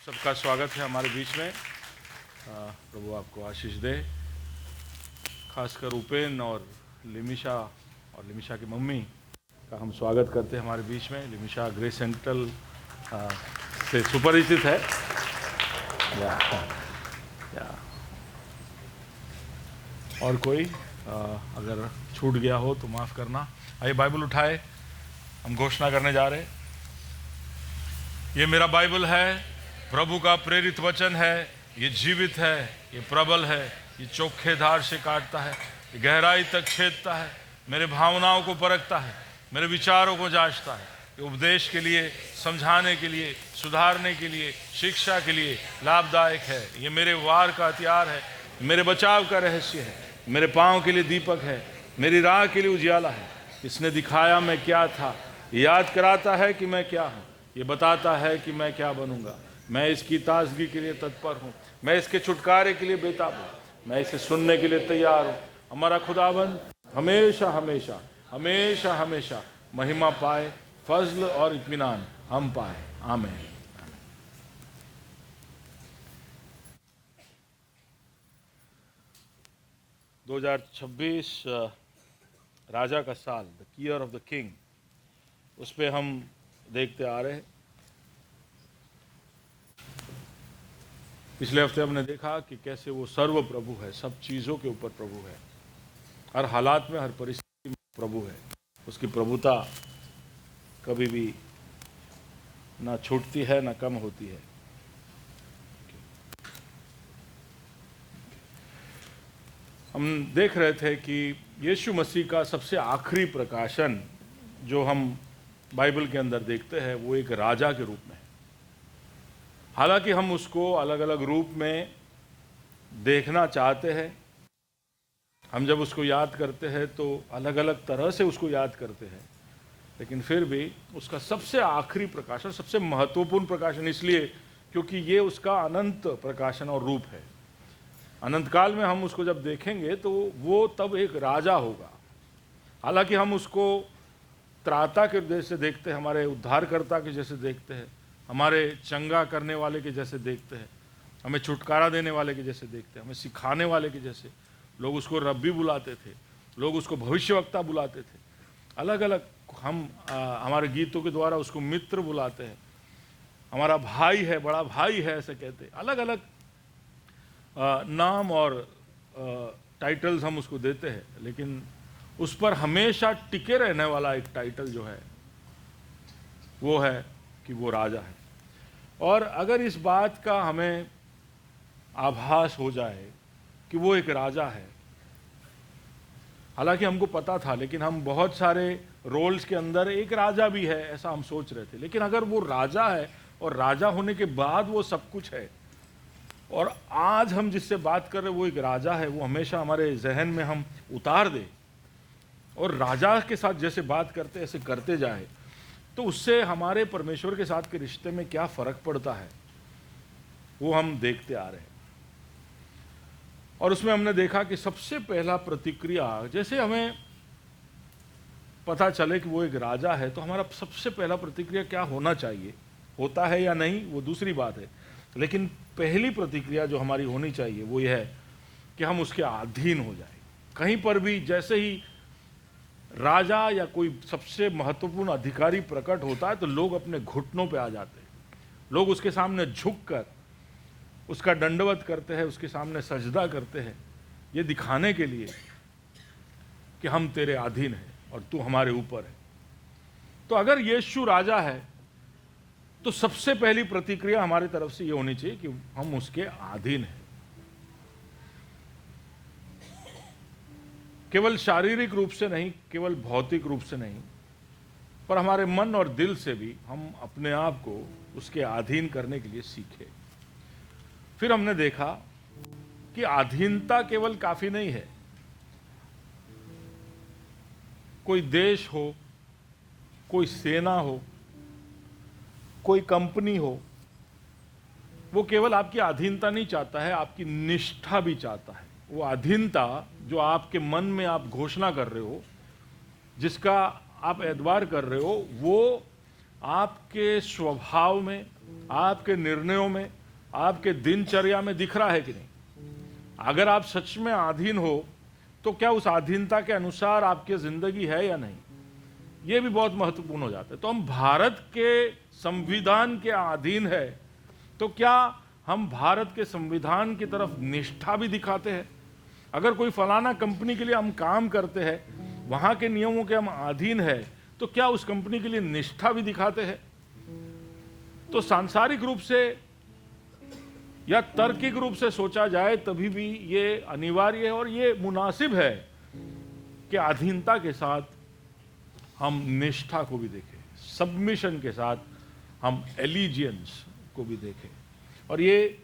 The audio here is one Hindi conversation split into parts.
सबका स्वागत है हमारे बीच में। प्रभु आपको आशीष दे। खासकर उपेन और लिमिशा की मम्मी का हम स्वागत करते हैं हमारे बीच में। लिमिशा ग्रेस सेंट्रल से सुपरिचित है। या और कोई अगर छूट गया हो तो माफ़ करना। आइए बाइबल उठाए, हम घोषणा करने जा रहे हैं। ये मेरा बाइबल है, प्रभु का प्रेरित वचन है। ये जीवित है, ये प्रबल है, ये चोखे धार से काटता है, ये गहराई तक छेदता है, मेरे भावनाओं को परखता है, मेरे विचारों को जांचता है। ये उपदेश के लिए, समझाने के लिए, सुधारने के लिए, शिक्षा के लिए लाभदायक है। ये मेरे वार का हथियार है, मेरे बचाव का रहस्य है, मेरे पाँव के लिए दीपक है, मेरी राह के लिए उजियाला है। इसने दिखाया मैं क्या था, याद कराता है कि मैं क्या हूँ, ये बताता है कि मैं क्या बनूंगा। मैं इसकी ताजगी के लिए तत्पर हूँ, मैं इसके छुटकारे के लिए बेताब हूँ, मैं इसे सुनने के लिए तैयार हूँ। हमारा खुदाबंद हमेशा हमेशा हमेशा हमेशा महिमा पाए, फजल और इत्मीनान हम पाए। आमीन। 2026 राजा का साल, the year of the king, उस पर हम देखते आ रहे हैं। पिछले हफ्ते हमने देखा कि कैसे वो सर्व प्रभु है, सब चीज़ों के ऊपर प्रभु है, हर हालात में, हर परिस्थिति में प्रभु है। उसकी प्रभुता कभी भी ना छूटती है ना कम होती है। हम देख रहे थे कि यीशु मसीह का सबसे आखिरी प्रकाशन जो हम बाइबल के अंदर देखते हैं वो एक राजा के रूप में है। हालांकि हम उसको अलग अलग रूप में देखना चाहते हैं, हम जब उसको याद करते हैं तो अलग अलग तरह से उसको याद करते हैं, लेकिन फिर भी उसका सबसे आखिरी प्रकाशन, सबसे महत्वपूर्ण प्रकाशन इसलिए क्योंकि ये उसका अनंत प्रकाशन और रूप है। अनंत काल में हम उसको जब देखेंगे तो वो तब एक राजा होगा। हालांकि हम उसको त्राता के जैसे देखते हैं, हमारे उद्धारकर्ता के जैसे देखते हैं, हमारे चंगा करने वाले के जैसे देखते हैं, हमें छुटकारा देने वाले के जैसे देखते हैं, हमें सिखाने वाले के जैसे। लोग उसको रब्बी बुलाते थे, लोग उसको भविष्यवक्ता बुलाते थे, अलग अलग। हम हमारे गीतों के द्वारा उसको मित्र बुलाते हैं, हमारा भाई है, बड़ा भाई है, ऐसे कहते हैं। अलग अलग नाम और टाइटल्स हम उसको देते हैं, लेकिन उस पर हमेशा टिके रहने वाला एक टाइटल जो है वो है कि वो राजा है। और अगर इस बात का हमें आभास हो जाए कि वो एक राजा है, हालांकि हमको पता था, लेकिन हम बहुत सारे रोल्स के अंदर एक राजा भी है ऐसा हम सोच रहे थे। लेकिन अगर वो राजा है और राजा होने के बाद वो सब कुछ है, और आज हम जिससे बात कर रहे हैं वो एक राजा है, वो हमेशा हमारे जहन में हम उतार दे और राजा के साथ जैसे बात करते ऐसे करते जाए, तो उससे हमारे परमेश्वर के साथ के रिश्ते में क्या फ़र्क पड़ता है वो हम देखते आ रहे हैं। और उसमें हमने देखा कि सबसे पहला प्रतिक्रिया, जैसे हमें पता चले कि वो एक राजा है तो हमारा सबसे पहला प्रतिक्रिया क्या होना चाहिए, होता है या नहीं वो दूसरी बात है, लेकिन पहली प्रतिक्रिया जो हमारी होनी चाहिए वो ये है कि हम उसके अधीन हो जाए। कहीं पर भी जैसे ही राजा या कोई सबसे महत्वपूर्ण अधिकारी प्रकट होता है तो लोग अपने घुटनों पे आ जाते हैं, लोग उसके सामने झुककर उसका दंडवत करते हैं, उसके सामने सजदा करते हैं, ये दिखाने के लिए कि हम तेरे अधीन हैं और तू हमारे ऊपर है। तो अगर यीशु राजा है तो सबसे पहली प्रतिक्रिया हमारी तरफ से ये होनी चाहिए कि हम उसके अधीन हैं। केवल शारीरिक रूप से नहीं, केवल भौतिक रूप से नहीं, पर हमारे मन और दिल से भी हम अपने आप को उसके अधीन करने के लिए सीखे। फिर हमने देखा कि अधीनता केवल काफी नहीं है। कोई देश हो, कोई सेना हो, कोई कंपनी हो, वो केवल आपकी अधीनता नहीं चाहता है, आपकी निष्ठा भी चाहता है। वो अधीनता जो आपके मन में आप घोषणा कर रहे हो, जिसका आप एतबार कर रहे हो, वो आपके स्वभाव में, आपके निर्णयों में, आपके दिनचर्या में दिख रहा है कि नहीं? अगर आप सच में अधीन हो तो क्या उस अधीनता के अनुसार आपकी जिंदगी है या नहीं, ये भी बहुत महत्वपूर्ण हो जाता है। तो हम भारत के संविधान के अधीन है, तो क्या हम भारत के संविधान की तरफ निष्ठा भी दिखाते हैं? अगर कोई फलाना कंपनी के लिए हम काम करते हैं, वहां के नियमों के हम अधीन है, तो क्या उस कंपनी के लिए निष्ठा भी दिखाते हैं? तो सांसारिक रूप से या तार्किक रूप से सोचा जाए तभी भी ये अनिवार्य है और ये मुनासिब है कि अधीनता के साथ हम निष्ठा को भी देखें, सबमिशन के साथ हम एलिजियंस को भी देखें। और ये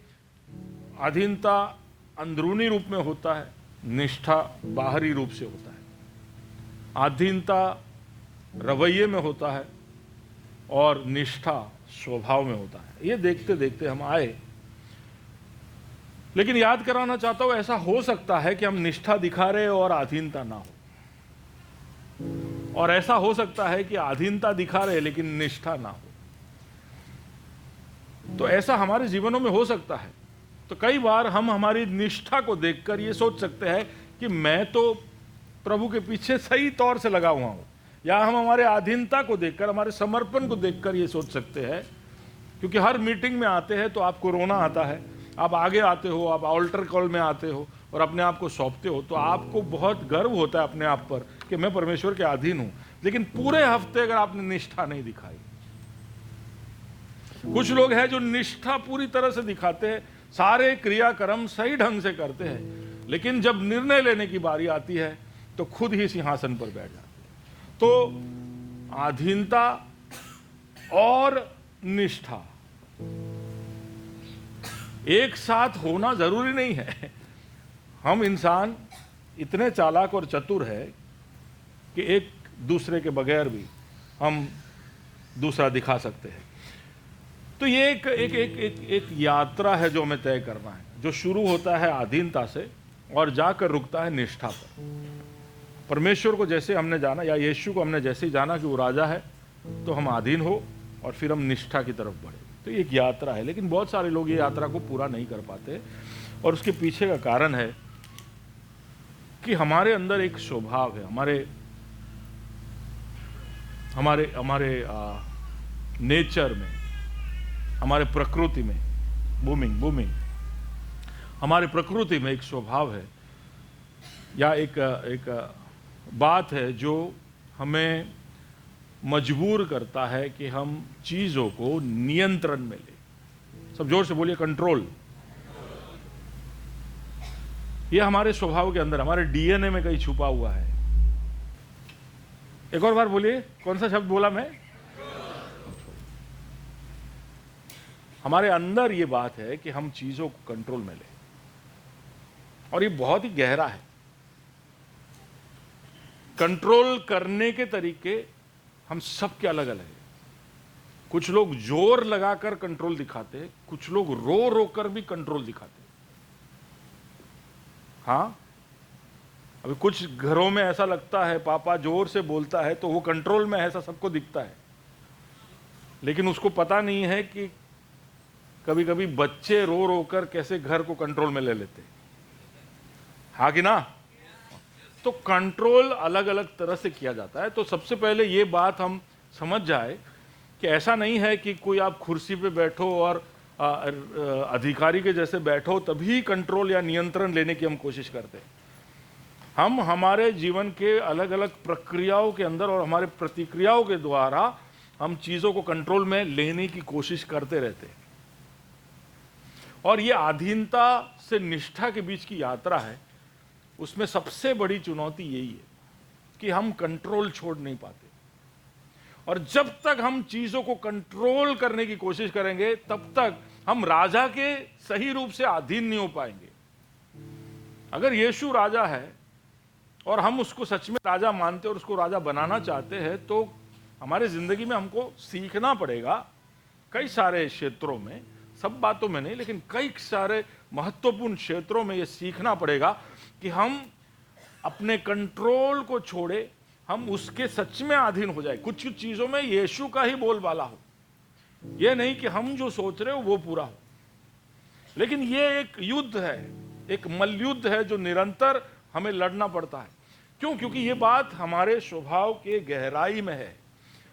अधीनता अंदरूनी रूप में होता है, निष्ठा बाहरी रूप से होता है। अधीनता रवैये में होता है और निष्ठा स्वभाव में होता है। ये देखते देखते हम आए, लेकिन याद कराना चाहता हूं, ऐसा हो सकता है कि हम निष्ठा दिखा रहे और अधीनता ना हो, और ऐसा हो सकता है कि अधीनता दिखा रहे लेकिन निष्ठा ना हो। तो ऐसा हमारे जीवनों में हो सकता है। तो कई बार हम हमारी निष्ठा को देखकर ये सोच सकते हैं कि मैं तो प्रभु के पीछे सही तौर से लगा हुआ हूं, या हम हमारे अधीनता को देखकर, हमारे समर्पण को देखकर ये सोच सकते हैं, क्योंकि हर मीटिंग में आते हैं तो आपको रोना आता है, आप आगे आते हो, आप ऑल्टर कॉल में आते हो और अपने आप को सौंपते हो, तो आपको बहुत गर्व होता है अपने आप पर कि मैं परमेश्वर के अधीन हूं। लेकिन पूरे हफ्ते अगर आपने निष्ठा नहीं दिखाई, कुछ लोग हैं जो निष्ठा पूरी तरह से दिखाते हैं, सारे क्रियाक्रम सही ढंग से करते हैं, लेकिन जब निर्णय लेने की बारी आती है तो खुद ही सिंहासन पर बैठ जाते हैं। तो अधीनता और निष्ठा एक साथ होना जरूरी नहीं है। हम इंसान इतने चालाक और चतुर है कि एक दूसरे के बगैर भी हम दूसरा दिखा सकते हैं। तो ये एक यात्रा है जो हमें तय करना है, जो शुरू होता है अधीनता से और जाकर रुकता है निष्ठा पर। परमेश्वर को जैसे हमने जाना, या यीशु को हमने जैसे जाना कि वो राजा है, तो हम अधीन हो और फिर हम निष्ठा की तरफ बढ़े। तो ये एक यात्रा है, लेकिन बहुत सारे लोग ये यात्रा को पूरा नहीं कर पाते, और उसके पीछे का कारण है कि हमारे अंदर एक स्वभाव है, हमारे नेचर में, हमारे प्रकृति में, बूमिंग हमारे प्रकृति में एक स्वभाव है, या एक बात है जो हमें मजबूर करता है कि हम चीजों को नियंत्रण में ले। सब जोर से बोलिए, कंट्रोल। यह हमारे स्वभाव के अंदर, हमारे डीएनए में कहीं छुपा हुआ है। एक और बार बोलिए, कौन सा शब्द बोला मैं? हमारे अंदर ये बात है कि हम चीजों को कंट्रोल में लें, और ये बहुत ही गहरा है। कंट्रोल करने के तरीके हम सबके अलग अलग हैं। कुछ लोग जोर लगाकर कंट्रोल दिखाते हैं, कुछ लोग रो रो कर भी कंट्रोल दिखाते हैं। हाँ, अभी कुछ घरों में ऐसा लगता है पापा जोर से बोलता है तो वो कंट्रोल में है, ऐसा सबको दिखता है, लेकिन उसको पता नहीं है कि कभी कभी बच्चे रो रो कर कैसे घर को कंट्रोल में ले लेते हैं। हाँ कि ना? तो कंट्रोल अलग अलग तरह से किया जाता है। तो सबसे पहले ये बात हम समझ जाए कि ऐसा नहीं है कि कोई आप कुर्सी पे बैठो और अधिकारी के जैसे बैठो तभी कंट्रोल या नियंत्रण लेने की हम कोशिश करते हैं। हम हमारे जीवन के अलग अलग प्रक्रियाओं के अंदर और हमारे प्रतिक्रियाओं के द्वारा हम चीज़ों को कंट्रोल में लेने की कोशिश करते रहते हैं। और ये अधीनता से निष्ठा के बीच की यात्रा है, उसमें सबसे बड़ी चुनौती यही है कि हम कंट्रोल छोड़ नहीं पाते, और जब तक हम चीजों को कंट्रोल करने की कोशिश करेंगे तब तक हम राजा के सही रूप से अधीन नहीं हो पाएंगे। अगर यीशु राजा है और हम उसको सच में राजा मानते और उसको राजा बनाना चाहते हैं, तो हमारे जिंदगी में हमको सीखना पड़ेगा कई सारे क्षेत्रों में, सब बातों में नहीं, लेकिन कई सारे महत्वपूर्ण क्षेत्रों में ये सीखना पड़ेगा कि हम अपने कंट्रोल को छोड़े, हम उसके सच में अधीन हो जाए। कुछ चीजों में यीशु का ही बोलबाला हो, ये नहीं कि हम जो सोच रहे हो वो पूरा हो। लेकिन ये एक युद्ध है, एक मल्लयुद्ध है जो निरंतर हमें लड़ना पड़ता है। क्यों? क्योंकि ये बात हमारे स्वभाव के गहराई में है।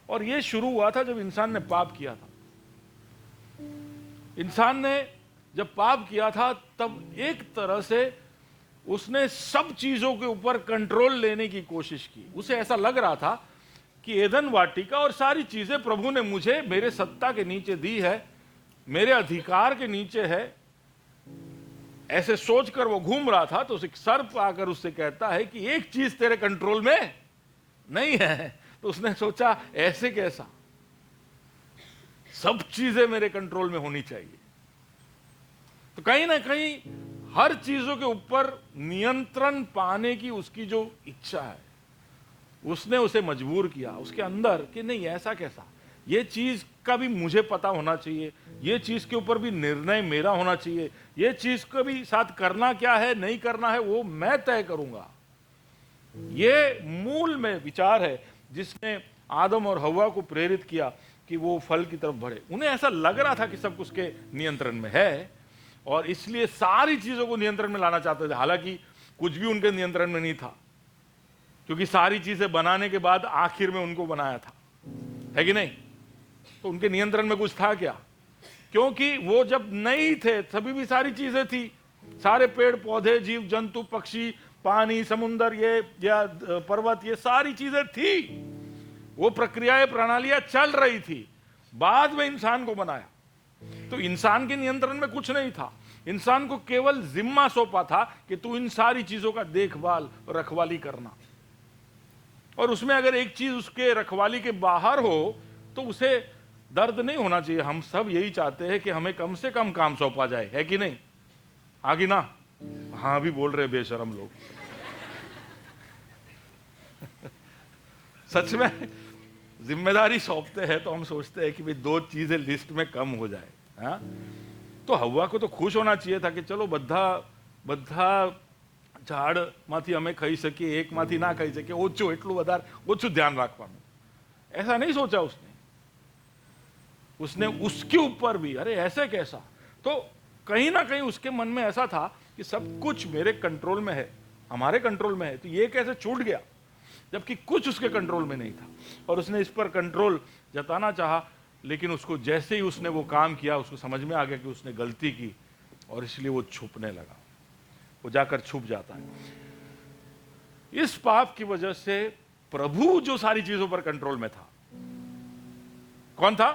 और ये शुरू हुआ था जब इंसान ने पाप किया था। इंसान ने जब पाप किया था तब एक तरह से उसने सब चीजों के ऊपर कंट्रोल लेने की कोशिश की। उसे ऐसा लग रहा था कि एदन वाटिका और सारी चीजें प्रभु ने मुझे मेरे सत्ता के नीचे दी है, मेरे अधिकार के नीचे है। ऐसे सोचकर वो घूम रहा था तो उसे सर्प आकर उससे कहता है कि एक चीज तेरे कंट्रोल में नहीं है। तो उसने सोचा ऐसे कैसा, सब चीजें मेरे कंट्रोल में होनी चाहिए। तो कहीं ना कहीं हर चीजों के ऊपर नियंत्रण पाने की उसकी जो इच्छा है, उसने उसे मजबूर किया उसके अंदर कि नहीं, ऐसा कैसा, ये चीज का भी मुझे पता होना चाहिए, ये चीज के ऊपर भी निर्णय मेरा होना चाहिए, ये चीज को भी साथ करना क्या है नहीं करना है वो मैं तय करूंगा। ये मूल में विचार है जिसने आदम और हव्वा को प्रेरित किया कि वो फल की तरफ बढ़े। उन्हें ऐसा लग रहा था कि सब कुछ के नियंत्रण में है और इसलिए सारी चीजों को नियंत्रण में लाना चाहते थे। हालांकि कुछ भी उनके नियंत्रण में नहीं था, क्योंकि सारी चीजें बनाने के बाद आखिर में उनको बनाया था, है कि नहीं? तो उनके नियंत्रण में कुछ था क्या? क्योंकि वो जब नहीं थे तभी भी सारी चीजें थी, सारे पेड़ पौधे, जीव जंतु, पक्षी, पानी, समुंदर, ये या पर्वत, ये सारी चीजें थी। वो प्रक्रियाएं, प्रणालियां चल रही थी। बाद में इंसान को बनाया तो इंसान के नियंत्रण में कुछ नहीं था। इंसान को केवल जिम्मा सौंपा था कि तू इन सारी चीजों का देखभाल और रखवाली करना। और उसमें अगर एक चीज उसके रखवाली के बाहर हो तो उसे दर्द नहीं होना चाहिए। हम सब यही चाहते हैं कि हमें कम से कम काम सौंपा जाए, है कि नहीं? आगे ना हाँ भी बोल रहे बेशरम लोग। सच में जिम्मेदारी सौंपते हैं तो हम सोचते हैं कि भाई दो चीजें लिस्ट में कम हो जाए। हाँ, तो हव्वा को तो खुश होना चाहिए था कि चलो બધા ઝાડમાંથી અમે ખાઈ શકીએ, એકમાંથી ના ખાઈ શકીએ, ઓછું એટલું વધારે ઓછું ध्यान રાખવાનું। ऐसा नहीं सोचा उसने उसके ऊपर भी अरे ऐसे कैसा। तो कहीं ना कहीं उसके मन में ऐसा था कि सब कुछ मेरे कंट्रोल में है, हमारे कंट्रोल में है, तो ये कैसे छूट गया, जबकि कुछ उसके कंट्रोल में नहीं था। और उसने इस पर कंट्रोल जताना चाहा, लेकिन उसको जैसे ही उसने वो काम किया उसको समझ में आ गया कि उसने गलती की और इसलिए वो छुपने लगा। वो जाकर छुप जाता है। इस पाप की वजह से प्रभु जो सारी चीजों पर कंट्रोल में था, कौन था?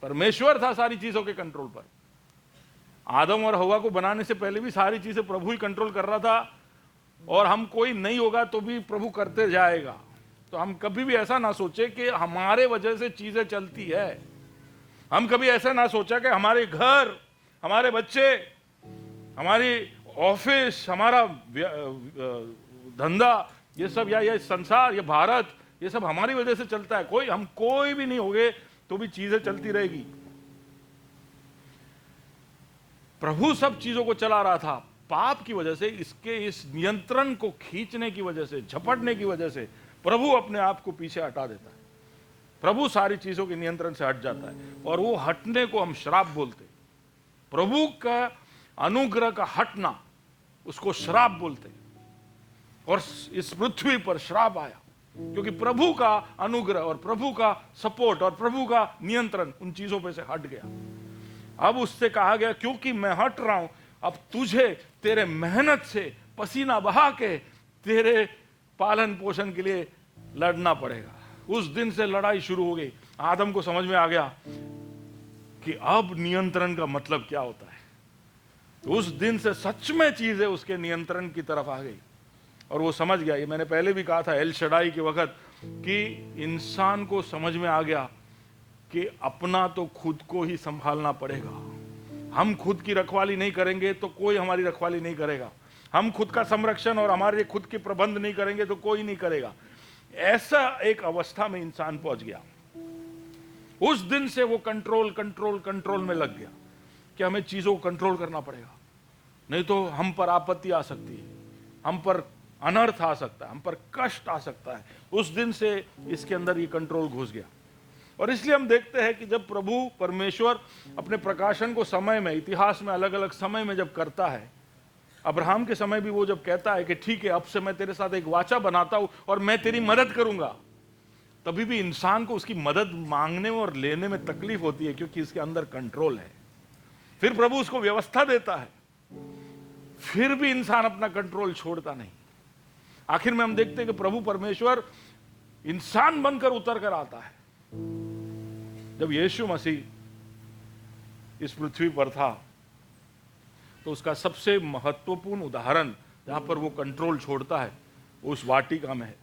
परमेश्वर था सारी चीजों के कंट्रोल पर। आदम और हव्वा को बनाने से पहले भी सारी चीजें प्रभु ही कंट्रोल कर रहा था। और हम कोई नहीं होगा तो भी प्रभु करते जाएगा। तो हम कभी भी ऐसा ना सोचे कि हमारे वजह से चीजें चलती है। हम कभी ऐसा ना सोचा कि हमारे घर, हमारे बच्चे, हमारी ऑफिस, हमारा धंधा, ये सब, या ये संसार, ये भारत, ये सब हमारी वजह से चलता है। हम कोई भी नहीं होंगे तो भी चीजें चलती रहेगी। प्रभु सब चीजों को चला रहा था। पाप की वजह से, इसके इस नियंत्रण को खींचने की वजह से, झपटने की वजह से प्रभु अपने आप को पीछे हटा देता है। प्रभु सारी चीजों के नियंत्रण से हट जाता है और वो हटने को हम श्राप बोलते। प्रभु का अनुग्रह का हटना, उसको श्राप बोलते। और इस पृथ्वी पर श्राप आया क्योंकि प्रभु का अनुग्रह और प्रभु का सपोर्ट और प्रभु का नियंत्रण उन चीजों पे से हट गया। अब उससे कहा गया क्योंकि मैं हट रहा हूं, अब तुझे तेरे मेहनत से पसीना बहा के तेरे पालन पोषण के लिए लड़ना पड़ेगा। उस दिन से लड़ाई शुरू हो गई। आदम को समझ में आ गया कि अब नियंत्रण का मतलब क्या होता है। तो उस दिन से सच में चीजें उसके नियंत्रण की तरफ आ गई और वो समझ गया। ये मैंने पहले भी कहा था एल शडाई के वक्त कि इंसान को समझ में आ गया कि अपना तो खुद को ही संभालना पड़ेगा। हम खुद की रखवाली नहीं करेंगे तो कोई हमारी रखवाली नहीं करेगा। हम खुद का संरक्षण और हमारे खुद के प्रबंध नहीं करेंगे तो कोई नहीं करेगा। ऐसा एक अवस्था में इंसान पहुंच गया। उस दिन से वो कंट्रोल में लग गया कि हमें चीजों को कंट्रोल करना पड़ेगा, नहीं तो हम पर आपत्ति आ सकती है, हम पर अनर्थ आ सकता है, हम पर कष्ट आ सकता है। उस दिन से इसके अंदर ये कंट्रोल घुस गया। और इसलिए हम देखते हैं कि जब प्रभु परमेश्वर अपने प्रकाशन को समय में, इतिहास में अलग अलग समय में जब करता है, अब्राहम के समय भी वो जब कहता है कि ठीक है अब से मैं तेरे साथ एक वाचा बनाता हूं और मैं तेरी मदद करूंगा, तभी भी इंसान को उसकी मदद मांगने में और लेने में तकलीफ होती है, क्योंकि इसके अंदर कंट्रोल है। फिर प्रभु उसको व्यवस्था देता है, फिर भी इंसान अपना कंट्रोल छोड़ता नहीं। आखिर में हम देखते हैं कि प्रभु परमेश्वर इंसान बनकर उतर कर आता है। जब यीशु मसीह इस पृथ्वी पर था तो उसका सबसे महत्वपूर्ण उदाहरण जहां पर वो कंट्रोल छोड़ता है उस वाटिका में है।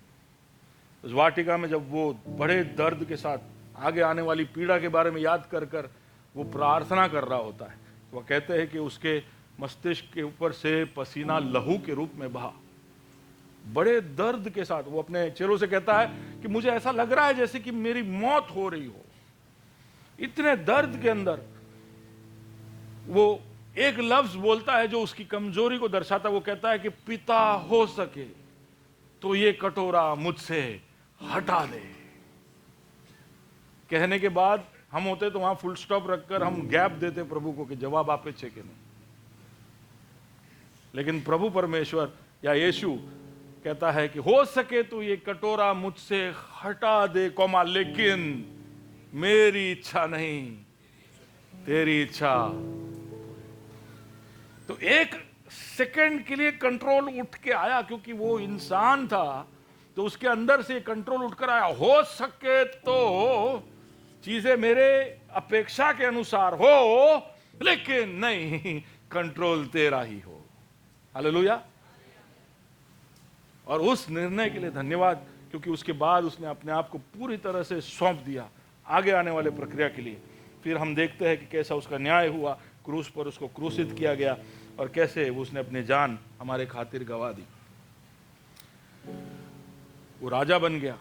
उस वाटिका में जब वो बड़े दर्द के साथ आगे आने वाली पीड़ा के बारे में याद कर कर वो प्रार्थना कर रहा होता है, वह कहते हैं कि उसके मस्तिष्क के ऊपर से पसीना लहू के रूप में बहा। बड़े दर्द के साथ वो अपने चेलों से कहता है कि मुझे ऐसा लग रहा है जैसे कि मेरी मौत हो रही हो। इतने दर्द के अंदर वो एक लफ्ज बोलता है जो उसकी कमजोरी को दर्शाता है। वो कहता है कि पिता हो सके तो ये कटोरा मुझसे हटा दे। कहने के बाद हम होते तो वहां फुल स्टॉप रखकर हम गैप देते प्रभु को कि जवाब आपे छे कि नहीं। लेकिन प्रभु परमेश्वर या यीशु कहता है कि हो सके तो ये कटोरा मुझसे हटा दे, कौमा लेकिन मेरी इच्छा नहीं तेरी इच्छा। तो एक सेकंड के लिए कंट्रोल उठ के आया, क्योंकि वो इंसान था तो उसके अंदर से कंट्रोल उठकर आया। हो सके तो चीजें मेरे अपेक्षा के अनुसार हो, लेकिन नहीं, कंट्रोल तेरा ही हो। हालेलुया। और उस निर्णय के लिए धन्यवाद, क्योंकि उसके बाद उसने अपने आप को पूरी तरह से सौंप दिया आगे आने वाले प्रक्रिया के लिए। फिर हम देखते हैं कि कैसा उसका न्याय हुआ, क्रूस पर उसको क्रूसित किया गया और कैसे उसने अपनी जान हमारे खातिर गवा दी। वो राजा बन गया।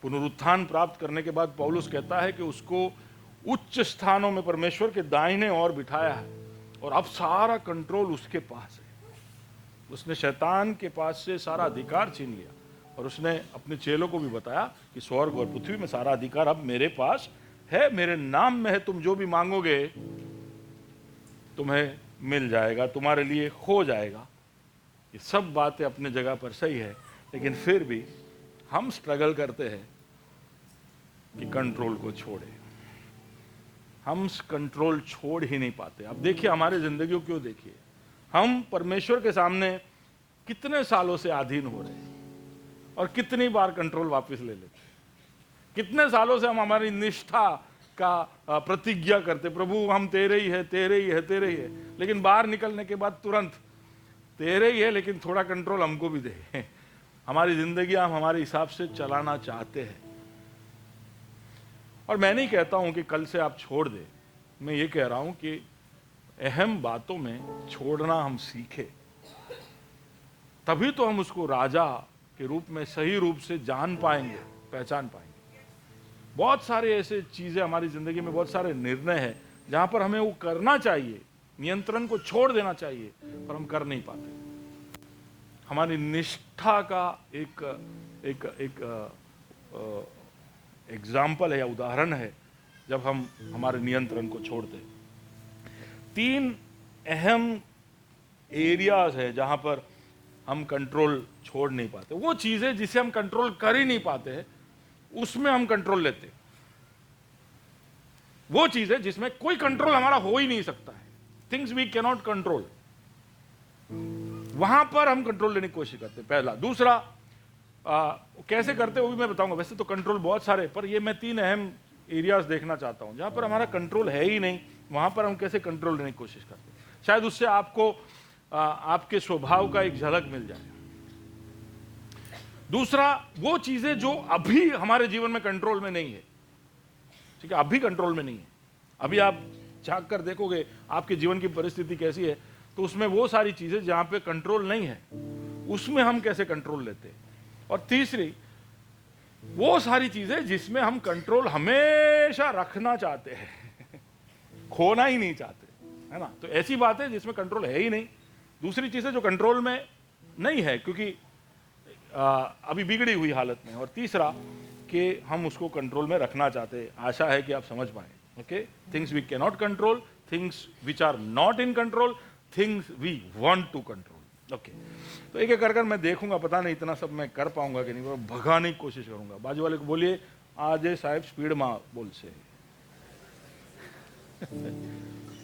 पुनरुत्थान प्राप्त करने के बाद पौलुस कहता है कि उसको उच्च स्थानों में परमेश्वर के दाहिने ओर बिठाया है और अब सारा कंट्रोल उसके पास है। उसने शैतान के पास से सारा अधिकार छीन लिया और उसने अपने चेलों को भी बताया कि स्वर्ग और पृथ्वी में सारा अधिकार अब मेरे पास है, मेरे नाम में है। तुम जो भी मांगोगे तुम्हें मिल जाएगा, तुम्हारे लिए हो जाएगा। ये सब बातें अपने जगह पर सही है, लेकिन फिर भी हम स्ट्रगल करते हैं कि कंट्रोल को छोड़े। हम कंट्रोल छोड़ ही नहीं पाते। अब देखिए हमारे जिंदगियों क्यों, देखिए हम परमेश्वर के सामने कितने सालों से अधीन हो रहे हैं और कितनी बार कंट्रोल वापस ले लेते हैं। कितने सालों से हम हमारी निष्ठा का प्रतिज्ञा करते, प्रभु हम तेरे ही है, तेरे ही है, तेरे ही है, लेकिन बाहर निकलने के बाद तुरंत तेरे ही है, लेकिन थोड़ा कंट्रोल हमको भी दे। हमारी जिंदगी हम हमारे हिसाब से चलाना चाहते हैं। और मैं नहीं कहता हूं कि कल से आप छोड़ दे, मैं ये कह रहा हूं कि अहम बातों में छोड़ना हम सीखे, तभी तो हम उसको राजा के रूप में सही रूप से जान पाएंगे, पहचान पाएंगे। बहुत सारे ऐसे चीजें हमारी जिंदगी में, बहुत सारे निर्णय हैं जहां पर हमें वो करना चाहिए, नियंत्रण को छोड़ देना चाहिए, पर हम कर नहीं पाते। हमारी निष्ठा का एक एग्जाम्पल है या उदाहरण है जब हम हमारे नियंत्रण को छोड़ते हैं। 3 अहम एरियाज है जहां पर हम कंट्रोल छोड़ नहीं पाते। वो चीजें जिसे हम कंट्रोल कर ही नहीं पाते उसमें हम कंट्रोल लेते। वो चीजें जिसमें कोई कंट्रोल हमारा हो ही नहीं सकता है, things we can not control, वहां पर हम कंट्रोल लेने की कोशिश करते। पहला। दूसरा कैसे करते वो भी मैं बताऊंगा। वैसे तो कंट्रोल बहुत सारे, पर ये मैं 3 अहम एरियाज देखना चाहता हूं जहां पर हमारा कंट्रोल है ही नहीं, वहां पर हम कैसे कंट्रोल लेने की कोशिश करते हैं। शायद उससे आपको आपके स्वभाव का एक झलक मिल जाए। दूसरा, वो चीजें जो अभी हमारे जीवन में कंट्रोल में नहीं है, ठीक है, अभी कंट्रोल में नहीं है। अभी आप झांक कर देखोगे आपके जीवन की परिस्थिति कैसी है, तो उसमें वो सारी चीजें जहां पे कंट्रोल नहीं है, उसमें हम कैसे कंट्रोल लेते हैं। और तीसरी, वो सारी चीजें जिसमें हम कंट्रोल हमेशा रखना चाहते हैं, खोना ही नहीं चाहते, है ना। तो ऐसी बात है जिसमें कंट्रोल है ही नहीं। दूसरी चीजें जो कंट्रोल में नहीं है क्योंकि अभी बिगड़ी हुई हालत में। और तीसरा, कि हम उसको कंट्रोल में रखना चाहते हैं। आशा है कि आप समझ पाए। Okay, things we can not control, things which are not in control, things we want to control. Okay, तो एक एक कर मैं देखूंगा, पता नहीं इतना सब मैं कर पाऊंगा कि नहीं, पर भगाने की कोशिश करूंगा। बाजू वाले को बोलिए आज साहब स्पीड में बोल से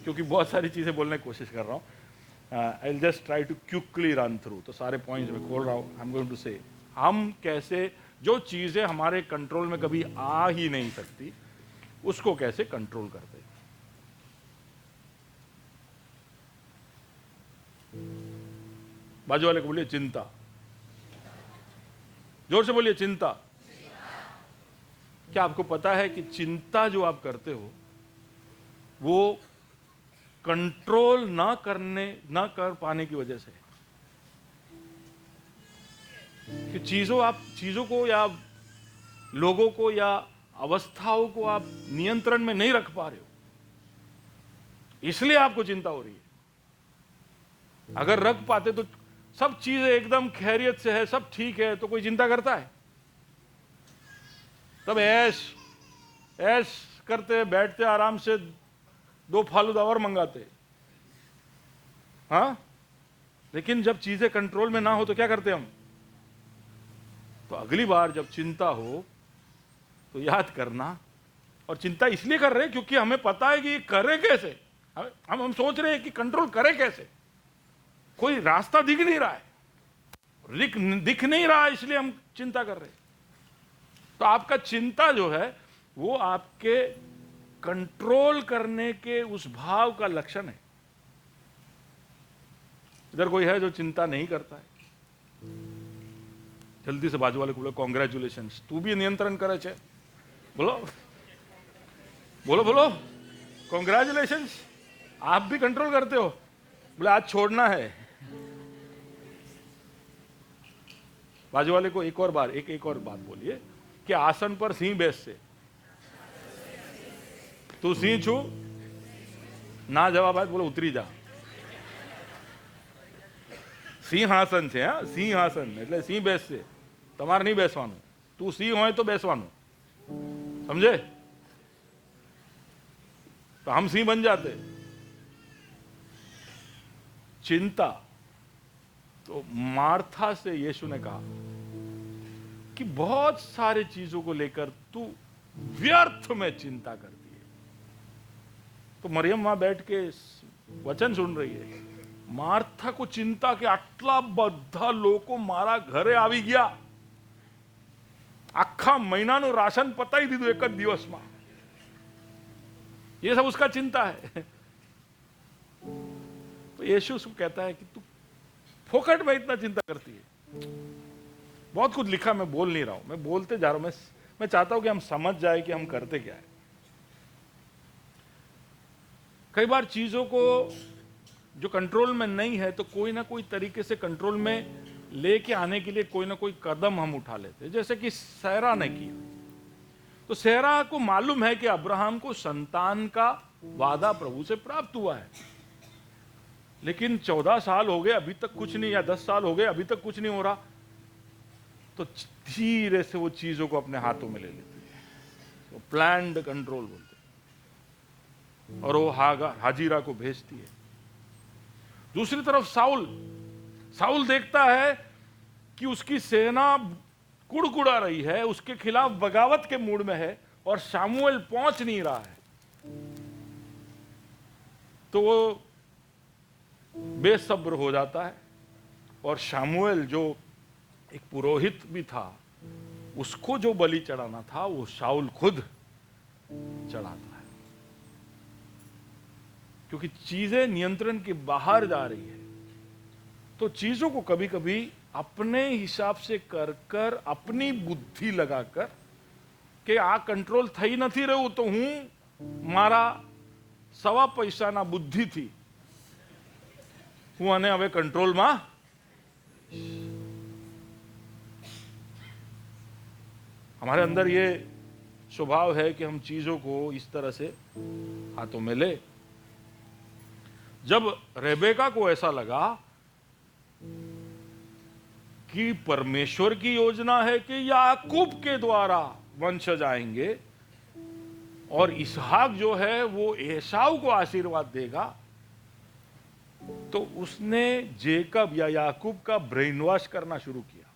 क्योंकि बहुत सारी चीजें बोलने की कोशिश कर रहा हूँ। I will just try to quickly run through. तो सारे पॉइंट्स में खोल रहा हूँ। आई एम गोइंग टू से हम कैसे जो चीजें हमारे कंट्रोल में कभी आ ही नहीं सकती उसको कैसे कंट्रोल करते हैं। बाजू वाले को बोलिए चिंता, जोर से बोलिए चिंता। क्या आपको पता है कि चिंता जो आप करते हो वो कंट्रोल ना कर पाने की वजह से, कि चीजों को या लोगों को या अवस्थाओं को आप नियंत्रण में नहीं रख पा रहे हो, इसलिए आपको चिंता हो रही है। अगर रख पाते तो सब चीजें एकदम खैरियत से है, सब ठीक है, तो कोई चिंता करता है? तब ऐश करते, बैठते आराम से, 2 फालूदा और मंगाते। हाँ, लेकिन जब चीजें कंट्रोल में ना हो तो क्या करते हम? तो अगली बार जब चिंता हो तो याद करना। और चिंता इसलिए कर रहे हैं क्योंकि हमें पता है कि ये करे कैसे। हम सोच रहे हैं कि कंट्रोल करे कैसे, कोई रास्ता दिख नहीं रहा है, दिख नहीं रहा है, इसलिए हम चिंता कर रहे हैं। तो आपका चिंता जो है वो आपके कंट्रोल करने के उस भाव का लक्षण है। इधर कोई है जो चिंता नहीं करता है? जल्दी से बाजू वाले को बोलो कॉन्ग्रेचुलेशन, तू भी नियंत्रण करे छे। बोलो बोलो बोलो कॉन्ग्रेचुलेशन, आप भी कंट्रोल करते हो। बोले आज छोड़ना है। बाजू वाले को एक और बात बोलिए कि आसन पर सिंह बेस से तू सिंह छू ना जवाब आए बोलो उतरी जा। સિંહાસન છે, હા સિંહાસન એટલે સિંહ બેસશે, તમારે નહીં બેસવાનું। તું સિંહ હોય તો બેસવાનું, समझे? तो हम सिंह बन जाते। चिंता, तो मार्था से यीशु ने कहा कि बहुत सारी चीजों को लेकर तू व्यर्थ में चिंता करती है। तो मरियम वहां बैठ के वचन सुन रही है। मार्था को चिंता के आटला बधा लोको मारा घरे आवी गया, आखा महीनाનું राशन पताई दीधું एक જ દિવસમાં। ये सब उसका चिंता है। तो यीशु उसको कहता है कि तू फोकट में इतना चिंता करती है। बहुत कुछ लिखा, मैं बोल नहीं रहा हूं, मैं बोलते जा रहा हूं। मैं चाहता हूं कि हम समझ जाए कि हम करते क्या है। कई बार चीजों को जो कंट्रोल में नहीं है तो कोई ना कोई तरीके से कंट्रोल में लेके आने के लिए कोई ना कोई कदम हम उठा लेते हैं, जैसे कि सेरा ने किया। तो सेरा को मालूम है कि अब्राहम को संतान का वादा प्रभु से प्राप्त हुआ है, लेकिन 14 साल हो गए अभी तक कुछ नहीं, या 10 साल हो गए अभी तक कुछ नहीं हो रहा। तो धीरे से वो चीजों को अपने हाथों में ले लेती है, तो प्लान्ड कंट्रोल बोलते हैं, और वो हाजिरा को भेजती है। दूसरी तरफ साउल देखता है कि उसकी सेना कुड़कुड़ा रही है, उसके खिलाफ बगावत के मूड में है, और शामुएल पहुंच नहीं रहा है। तो वो बेसब्र हो जाता है, और शामुएल जो एक पुरोहित भी था, उसको जो बलि चढ़ाना था वो शाऊल खुद चढ़ाता है, क्योंकि चीजें नियंत्रण के बाहर जा रही है। तो चीजों को कभी कभी अपने हिसाब से कर अपनी बुद्धि लगाकर कि आ कंट्रोल थई नहीं रहू, तो हूँ मारा सवा पैसाना बुद्धि थी हूँ हवे कंट्रोल में। हमारे अंदर ये स्वभाव है कि हम चीजों को इस तरह से हाथों में ले। जब रेबेका को ऐसा लगा कि परमेश्वर की योजना है कि याकूब के द्वारा वंशज आएंगे और इसहाक जो है वो एसाव को आशीर्वाद देगा, तो उसने जेकब या याकूब का ब्रेन वॉश करना शुरू किया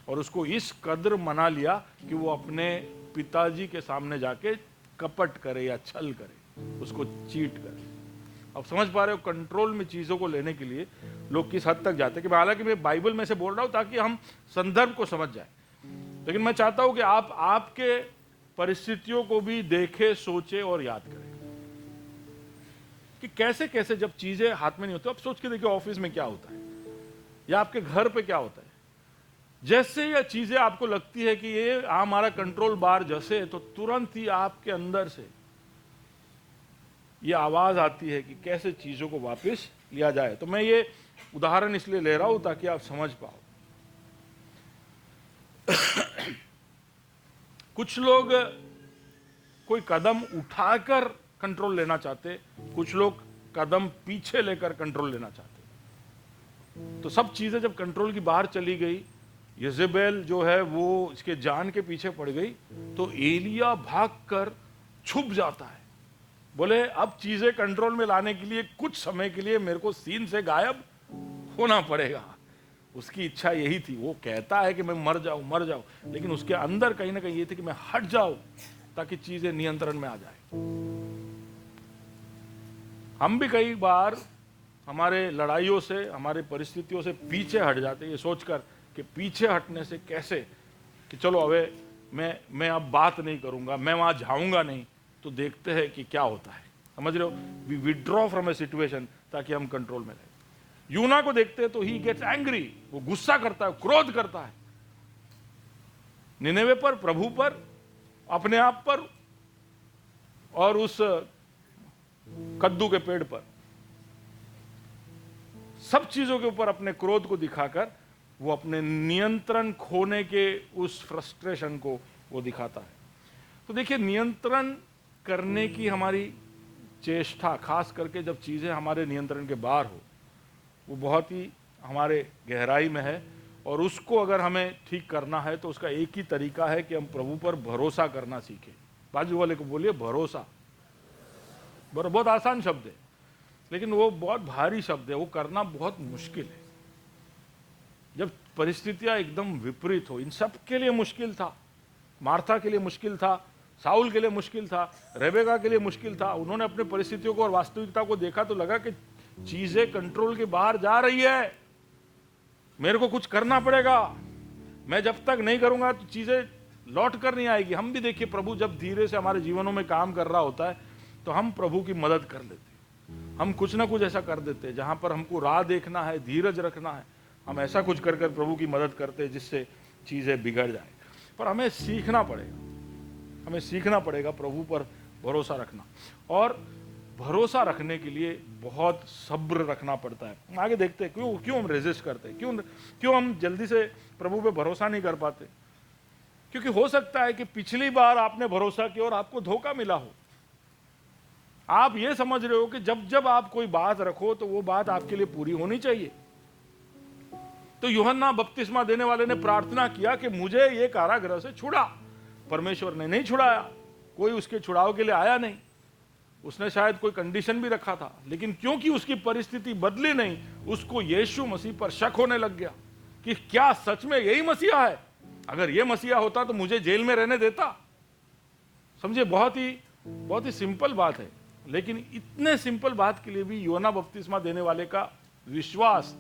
और उसको इस कदर मना लिया कि वो अपने पिताजी के सामने जाके कपट करे या छल करे, उसको चीट करे। अब समझ पा रहे हो कंट्रोल में चीजों को लेने के लिए लोग किस हद तक जाते हैं। कि हालांकि मैं बाइबल में से बोल रहा हूं ताकि हम संदर्भ को समझ जाए, लेकिन मैं चाहता हूं कि आप आपके परिस्थितियों को भी देखें, सोचे और याद करें कि कैसे कैसे जब चीजें हाथ में नहीं होती। अब सोच के देखिए ऑफिस में क्या होता है या आपके घर पे क्या होता है। जैसे ये चीजें आपको लगती है कि ये हमारा कंट्रोल बाहर जैसे है, तो तुरंत ही आपके अंदर से ये आवाज आती है कि कैसे चीजों को वापस लिया जाए। तो मैं ये उदाहरण इसलिए ले रहा हूं ताकि आप समझ पाओ। कुछ लोग कोई कदम उठाकर कंट्रोल लेना चाहते, कुछ लोग कदम पीछे लेकर कंट्रोल लेना चाहते। तो सब चीजें जब कंट्रोल की बाहर चली गई, यजेबेल जो है वो इसके जान के पीछे पड़ गई, तो एलिया भागकर छुप जाता है। बोले अब चीजें कंट्रोल में लाने के लिए कुछ समय के लिए मेरे को सीन से गायब होना पड़ेगा। उसकी इच्छा यही थी। वो कहता है कि मैं मर जाऊं, लेकिन उसके अंदर कहीं ना कहीं ये थी कि मैं हट जाऊं ताकि चीजें नियंत्रण में आ जाए। हम भी कई बार हमारे लड़ाइयों से, हमारे परिस्थितियों से पीछे हट जाते, ये सोचकर कि पीछे हटने से कैसे, कि चलो अबे मैं अब बात नहीं करूंगा, मैं वहां जाऊंगा नहीं। तो देखते हैं कि क्या होता है। समझ रहे हो, we withdraw from a situation ताकि हम कंट्रोल में रहे। यूना को देखते हैं तो ही गेट्स एंग्री, वो गुस्सा करता है, क्रोध करता है निनेवे पर, प्रभु पर, अपने आप पर और उस कद्दू के पेड़ पर, सब चीजों के ऊपर अपने क्रोध को दिखाकर वो अपने नियंत्रण खोने के उस फ्रस्ट्रेशन को वो दिखाता है। तो देखिए, नियंत्रण करने की हमारी चेष्टा, खास करके जब चीजें हमारे नियंत्रण के बाहर हो, वो बहुत ही हमारे गहराई में है। और उसको अगर हमें ठीक करना है तो उसका एक ही तरीका है कि हम प्रभु पर भरोसा करना सीखें। बाजू वाले को बोलिए भरोसा। बहुत आसान शब्द है, लेकिन वो बहुत भारी शब्द है, वो करना बहुत मुश्किल है। जब परिस्थितियां एकदम विपरीत हो, इन सब के लिए मुश्किल था। मार्था के लिए मुश्किल था, साउल के लिए मुश्किल था, रेबेका के लिए मुश्किल था। उन्होंने अपने परिस्थितियों को और वास्तविकता को देखा तो लगा कि चीजें कंट्रोल के बाहर जा रही है, मेरे को कुछ करना पड़ेगा, मैं जब तक नहीं करूंगा तो चीजें लौट कर नहीं आएगी। हम भी देखिए, प्रभु जब धीरे से हमारे जीवनों में काम कर रहा होता है तो हम प्रभु की मदद कर लेते हैं। हम कुछ ना कुछ ऐसा कर देते हैं जहां पर हमको राह देखना है, धीरज रखना है, हम ऐसा कुछ कर प्रभु की मदद करते हैं जिससे चीजें बिगड़ जाए। पर हमें सीखना पड़ेगा प्रभु पर भरोसा रखना। और भरोसा रखने के लिए बहुत सब्र रखना पड़ता है। आगे देखते हैं क्यों हम रेजिस्ट करते हैं, क्यों हम जल्दी से प्रभु पे भरोसा नहीं कर पाते। क्योंकि हो सकता है कि पिछली बार आपने भरोसा किया और आपको धोखा मिला हो। आप ये समझ रहे हो कि जब आप कोई बात रखो तो वो बात आपके लिए पूरी होनी चाहिए। तो यूहन्ना बपतिस्मा देने वाले ने प्रार्थना किया कि मुझे ये कारागृह से छुड़ा। परमेश्वर ने नहीं छुड़ाया, कोई उसके छुड़ाव के लिए आया नहीं। उसने शायद कोई कंडीशन भी रखा था, लेकिन क्योंकि उसकी परिस्थिति बदली नहीं, उसको यीशु मसीह पर शक होने लग गया कि क्या सच में यही मसीहा है। अगर ये मसीहा होता तो मुझे जेल में रहने देता। समझे, बहुत ही सिंपल बात है, लेकिन इतने सिंपल बात के लिए भी यूहन्ना बपतिस्मा देने वाले का विश्वास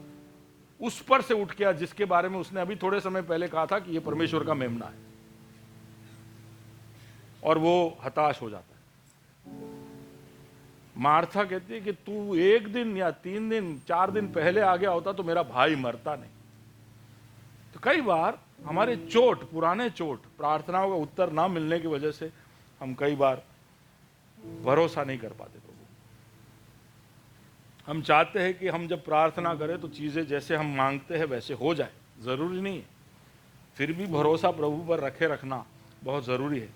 उस पर से उठ गया जिसके बारे में उसने अभी थोड़े समय पहले कहा था कि यह परमेश्वर का मेमना है, और वो हताश हो जाता है। मार्था कहती है कि तू 1 दिन या 3 दिन 4 दिन पहले आ गया होता तो मेरा भाई मरता नहीं। तो कई बार हमारे पुराने प्रार्थनाओं का उत्तर ना मिलने की वजह से हम कई बार भरोसा नहीं कर पाते प्रभु। हम चाहते हैं कि हम जब प्रार्थना करें तो चीजें जैसे हम मांगते हैं वैसे हो जाए, जरूरी नहीं है। फिर भी भरोसा प्रभु पर रखना बहुत जरूरी है।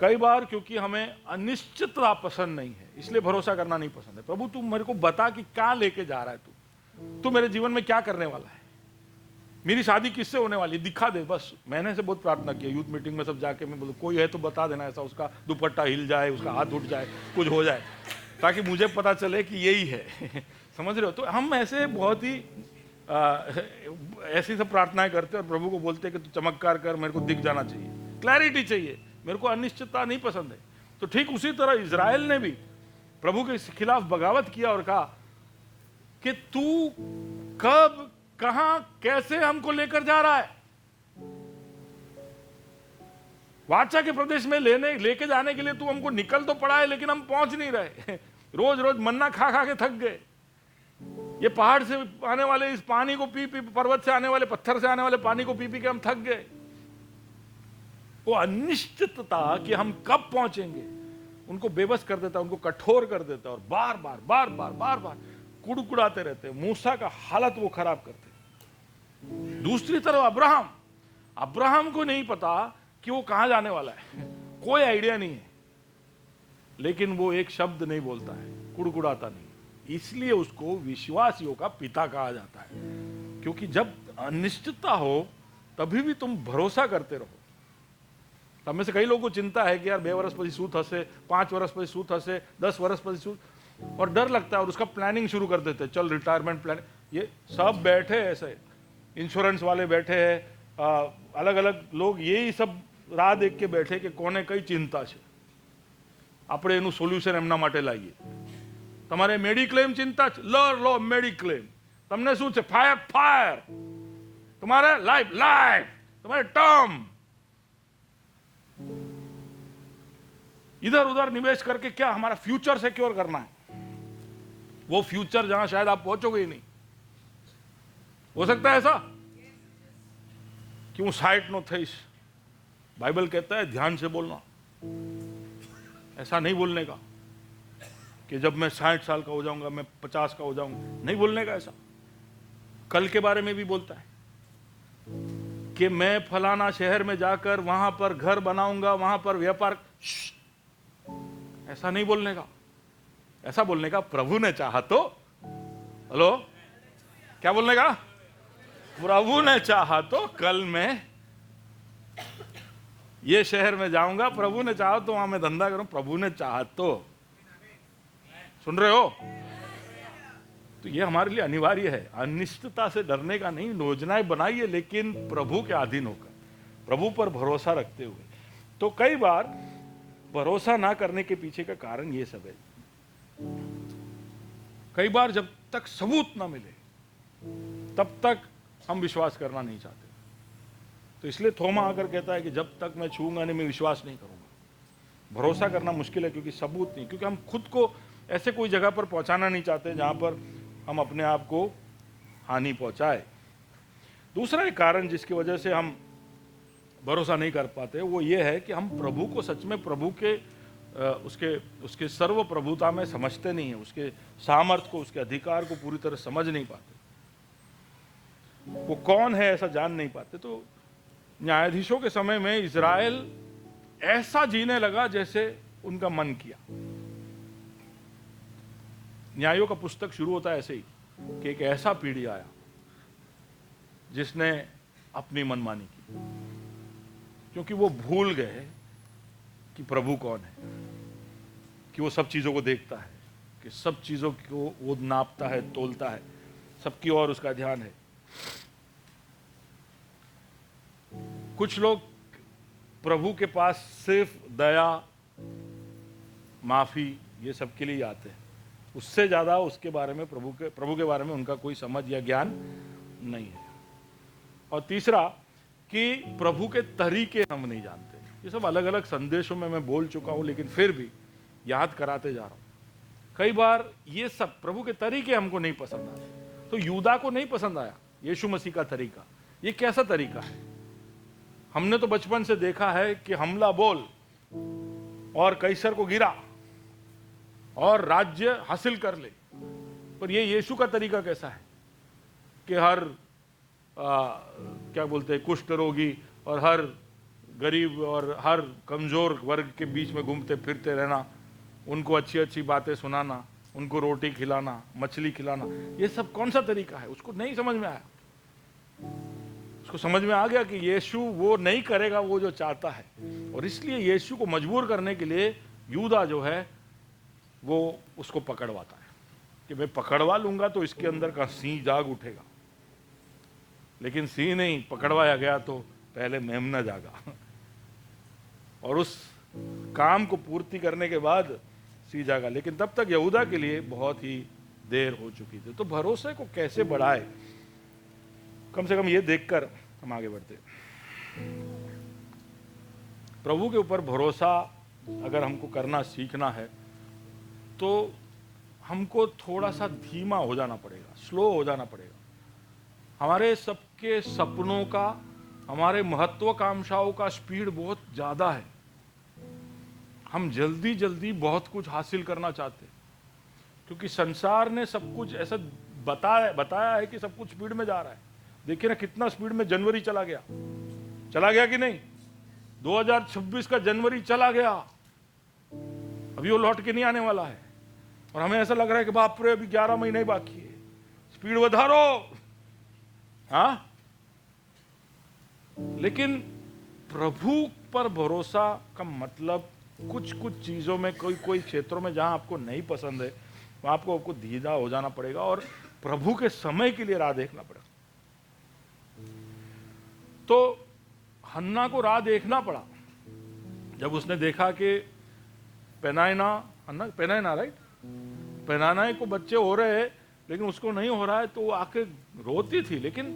कई बार क्योंकि हमें अनिश्चितता पसंद नहीं है, इसलिए भरोसा करना नहीं पसंद है। प्रभु तू मेरे को बता कि क्या लेके जा रहा है, तू मेरे जीवन में क्या करने वाला है। मेरी शादी किससे होने वाली है, दिखा दे बस। मैंने से बहुत प्रार्थना किया यूथ मीटिंग में, सब जाके मैं बोलूँ कोई है तो बता देना, ऐसा उसका दुपट्टा हिल जाए, उसका हाथ उठ जाए, कुछ हो जाए, ताकि मुझे पता चले कि यही है। समझ रहे हो? तो हम ऐसे बहुत ही ऐसी सब प्रार्थनाएं करते हैं और प्रभु को बोलते हैं कि तू चमत्कार कर, मेरे को दिख जाना चाहिए, क्लैरिटी चाहिए, मेरे को अनिश्चितता नहीं पसंद है। तो ठीक उसी तरह इजराइल ने भी प्रभु के खिलाफ बगावत किया और कहा कि तू कब, कहां, कैसे हमको लेकर जा रहा है। वाचा के प्रदेश में लेके जाने के लिए तू हमको निकल तो पड़ा है, लेकिन हम पहुंच नहीं रहे। रोज रोज मन्ना खा खा के थक गए। ये पहाड़ से आने वाले इस पानी को पी पी, पर्वत से आने वाले, पत्थर से आने वाले पानी को पी पी के हम थक गए। वो अनिश्चितता कि हम कब पहुंचेंगे उनको बेबस कर देता, उनको कठोर कर देता, और बार बार बार बार बार बार कुड़कुड़ाते रहते। मूसा का हालत वो खराब करते। दूसरी तरफ अब्राहम को नहीं पता कि वो कहां जाने वाला है, कोई आइडिया नहीं है, लेकिन वो एक शब्द नहीं बोलता है, कुड़कुड़ाता नहीं, इसलिए उसको विश्वासियों का पिता कहा जाता है। क्योंकि जब अनिश्चितता हो तभी भी तुम भरोसा करते रहो। तब में से कई लोगों को चिंता है कि यार 2 वर्ष પછી શું થશે, 5 वर्ष પછી શું થશે, 10 वर्ष પછી શું, और डर लगता है और उसका प्लानिंग शुरू कर देते हैं, चल रिटायरमेंट प्लान। ये सब बैठे ऐसे, इंश्योरेंस वाले बैठे हैं, अलग अलग लोग यही सब राह देख के बैठे कि कोने कई चिंता है, આપણે એનું સોલ્યુશન એમના માટે લાવીએ। તમારે મેડિક્લેમ ચિંતા છે, લો મેડિક્લેમ, તમને શું છે, ફાયર, તમારે લાઈફ, તમારે ટર્મ, इधर उधर निवेश करके क्या हमारा फ्यूचर सिक्योर करना है। वो फ्यूचर जहां शायद आप पहुंचोगे ही नहीं। हो सकता है ऐसा कि હું 60 નો થઈશ, बाइबल कहता है ध्यान से बोलना, ऐसा नहीं बोलने का कि जब मैं 60 साल का हो जाऊंगा मैं 50 का हो जाऊंगा, नहीं बोलने का ऐसा। कल के बारे में भी बोलता है कि मैं फलाना शहर में जाकर वहां पर घर बनाऊंगा, वहां पर व्यापार, ऐसा नहीं बोलने का। ऐसा बोलने का प्रभु ने चाहा तो, हेलो, क्या बोलने का, प्रभु ने चाहा तो कल मैं ये शहर में जाऊंगा, प्रभु ने चाहा तो वहां मैं धंधा करूं, प्रभु ने चाहा तो। सुन रहे हो? तो ये हमारे लिए अनिवार्य है। अनिश्चितता से डरने का नहीं, योजनाएं बनाइए लेकिन प्रभु के अधीन होकर, प्रभु पर भरोसा रखते हुए। तो कई बार भरोसा ना करने के पीछे का कारण ये सब है। कई बार जब तक सबूत ना मिले तब तक हम विश्वास करना नहीं चाहते। तो इसलिए थोमा आकर कहता है कि जब तक मैं छूंगा नहीं मैं विश्वास नहीं करूंगा। भरोसा करना मुश्किल है क्योंकि सबूत नहीं, क्योंकि हम खुद को ऐसे कोई जगह पर पहुंचाना नहीं चाहते जहां पर हम अपने आप को हानि पहुंचाए। दूसरा एक कारण जिसकी वजह से हम भरोसा नहीं कर पाते वो ये है कि हम प्रभु को सच में प्रभु के उसके सर्व प्रभुता में समझते नहीं है, उसके सामर्थ्य को, उसके अधिकार को पूरी तरह समझ नहीं पाते, वो कौन है ऐसा जान नहीं पाते। तो न्यायाधीशों के समय में इजराइल ऐसा जीने लगा जैसे उनका मन किया। न्यायों का पुस्तक शुरू होता है ऐसे ही कि एक ऐसा पीढ़ी आया जिसने अपनी मनमानी की, क्योंकि वो भूल गए कि प्रभु कौन है, कि वो सब चीजों को देखता है, कि सब चीजों को वो नापता है, तोलता है, सबकी ओर उसका ध्यान है। कुछ लोग प्रभु के पास सिर्फ दया, माफी, ये सब के लिए आते हैं, उससे ज्यादा उसके बारे में प्रभु के बारे में उनका कोई समझ या ज्ञान नहीं है। और तीसरा कि प्रभु के तरीके हम नहीं जानते। ये सब अलग अलग संदेशों में मैं बोल चुका हूं, लेकिन फिर भी याद कराते जा रहा हूं। कई बार ये सब प्रभु के तरीके हमको नहीं पसंद आते। तो यूदा को नहीं पसंद आया यीशु मसीह का तरीका। ये कैसा तरीका है? हमने तो बचपन से देखा है कि हमला बोल और कैसर को गिरा और राज्य हासिल कर ले, पर ये यीशु का तरीका कैसा है कि हर क्या बोलते हैं, कुष्ठ रोगी और हर गरीब और हर कमजोर वर्ग के बीच में घूमते फिरते रहना, उनको अच्छी अच्छी बातें सुनाना, उनको रोटी खिलाना, मछली खिलाना, ये सब कौन सा तरीका है? उसको नहीं समझ में आया। उसको समझ में आ गया कि यीशु वो नहीं करेगा वो जो चाहता है, और इसलिए यीशु को मजबूर करने के लिए यूदा जो है वो उसको पकड़वाता है कि मैं पकड़वा लूंगा तो इसके अंदर का सिंह जाग उठेगा। लेकिन सिंह नहीं पकड़वाया गया तो पहले मेमना जागा, और उस काम को पूर्ति करने के बाद सिंह जागा। लेकिन तब तक यहूदा के लिए बहुत ही देर हो चुकी थी। तो भरोसे को कैसे बढ़ाए, कम से कम ये देखकर हम आगे बढ़ते। प्रभु के ऊपर भरोसा अगर हमको करना सीखना है तो हमको थोड़ा सा धीमा हो जाना पड़ेगा, स्लो हो जाना पड़ेगा। हमारे सबके सपनों का, हमारे महत्वाकांक्षाओं का स्पीड बहुत ज़्यादा है। हम जल्दी जल्दी बहुत कुछ हासिल करना चाहते हैं, क्योंकि संसार ने सब कुछ ऐसा बताया है कि सब कुछ स्पीड में जा रहा है। देखिए ना कितना स्पीड में जनवरी चला गया कि नहीं। 2026 का जनवरी चला गया, अभी वो लौट के नहीं आने वाला है, और हमें ऐसा लग रहा है कि बाप रे अभी 11 महीने ही बाकी है, स्पीड बढ़ाओ। हाँ, लेकिन प्रभु पर भरोसा का मतलब कुछ चीजों में, कोई क्षेत्रों में जहां आपको नहीं पसंद है वहां आपको धीरा हो जाना पड़ेगा और प्रभु के समय के लिए राह देखना पड़ेगा। तो हन्ना को राह देखना पड़ा जब उसने देखा कि पेनायना राइट, पेनाना को बच्चे हो रहे हैं लेकिन उसको नहीं हो रहा है, तो वो आके रोती थी। लेकिन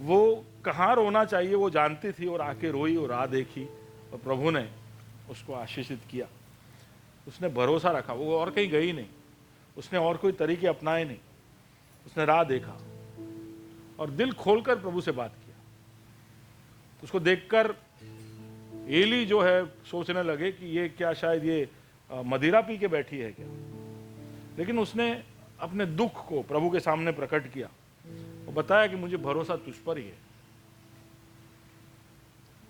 वो कहाँ रोना चाहिए वो जानती थी, और आके रोई और राह देखी, और प्रभु ने उसको आशीषित किया। उसने भरोसा रखा, वो और कहीं गई नहीं, उसने और कोई तरीके अपनाए नहीं, उसने राह देखा और दिल खोलकर प्रभु से बात किया। उसको देखकर एली जो है सोचने लगे कि ये क्या, शायद ये मदिरा पी के बैठी है क्या। लेकिन उसने अपने दुख को प्रभु के सामने प्रकट किया और बताया कि मुझे भरोसा तुझ पर ही है।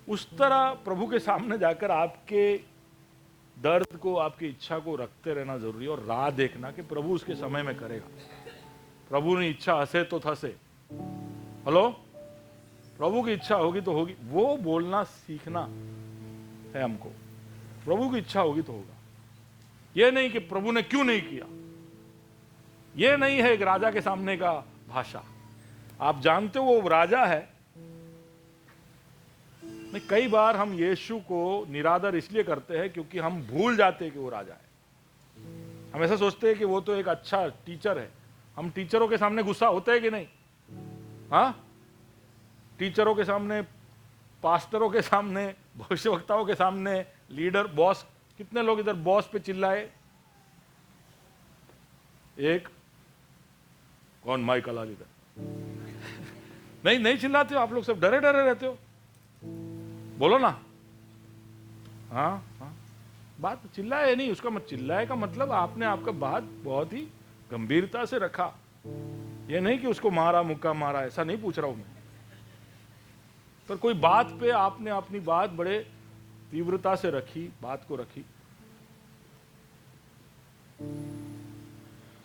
उस तरह प्रभु के सामने जाकर आपके दर्द को, आपकी इच्छा को रखते रहना जरूरी है, और राह देखना कि प्रभु उसके समय में करेगा। प्रभु ने इच्छा हंसे तो थसे, हेलो, प्रभु की इच्छा होगी तो होगी, वो बोलना सीखना है हमको। प्रभु की इच्छा होगी तो होगा, ये नहीं कि प्रभु ने क्यों नहीं किया। ये नहीं है एक राजा के सामने का भाषा। आप जानते हो वो राजा है। कई बार हम यीशु को निरादर इसलिए करते हैं क्योंकि हम भूल जाते हैं कि वो राजा है। हम ऐसा सोचते हैं कि वो तो एक अच्छा टीचर है। हम टीचरों के सामने गुस्सा होते हैं कि नहीं? हाँ, टीचरों के सामने, पास्टरों के सामने, भविष्यवक्ताओं के सामने, लीडर, बॉस। कितने लोग इधर बॉस पे चिल्लाए? एक कौन माइक अलाल इधर? नहीं चिल्लाते हो आप लोग, सब डरे रहते हो। बोलो ना। हाँ, बात चिल्लाए नहीं, उसका चिल्लाए का मतलब आपने आपका बात बहुत ही गंभीरता से रखा। ये नहीं कि उसको मारा, मुक्का मारा, ऐसा नहीं पूछ रहा हूं मैं। पर कोई बात पे आपने अपनी बात बड़े तीव्रता से रखी, बात को रखी।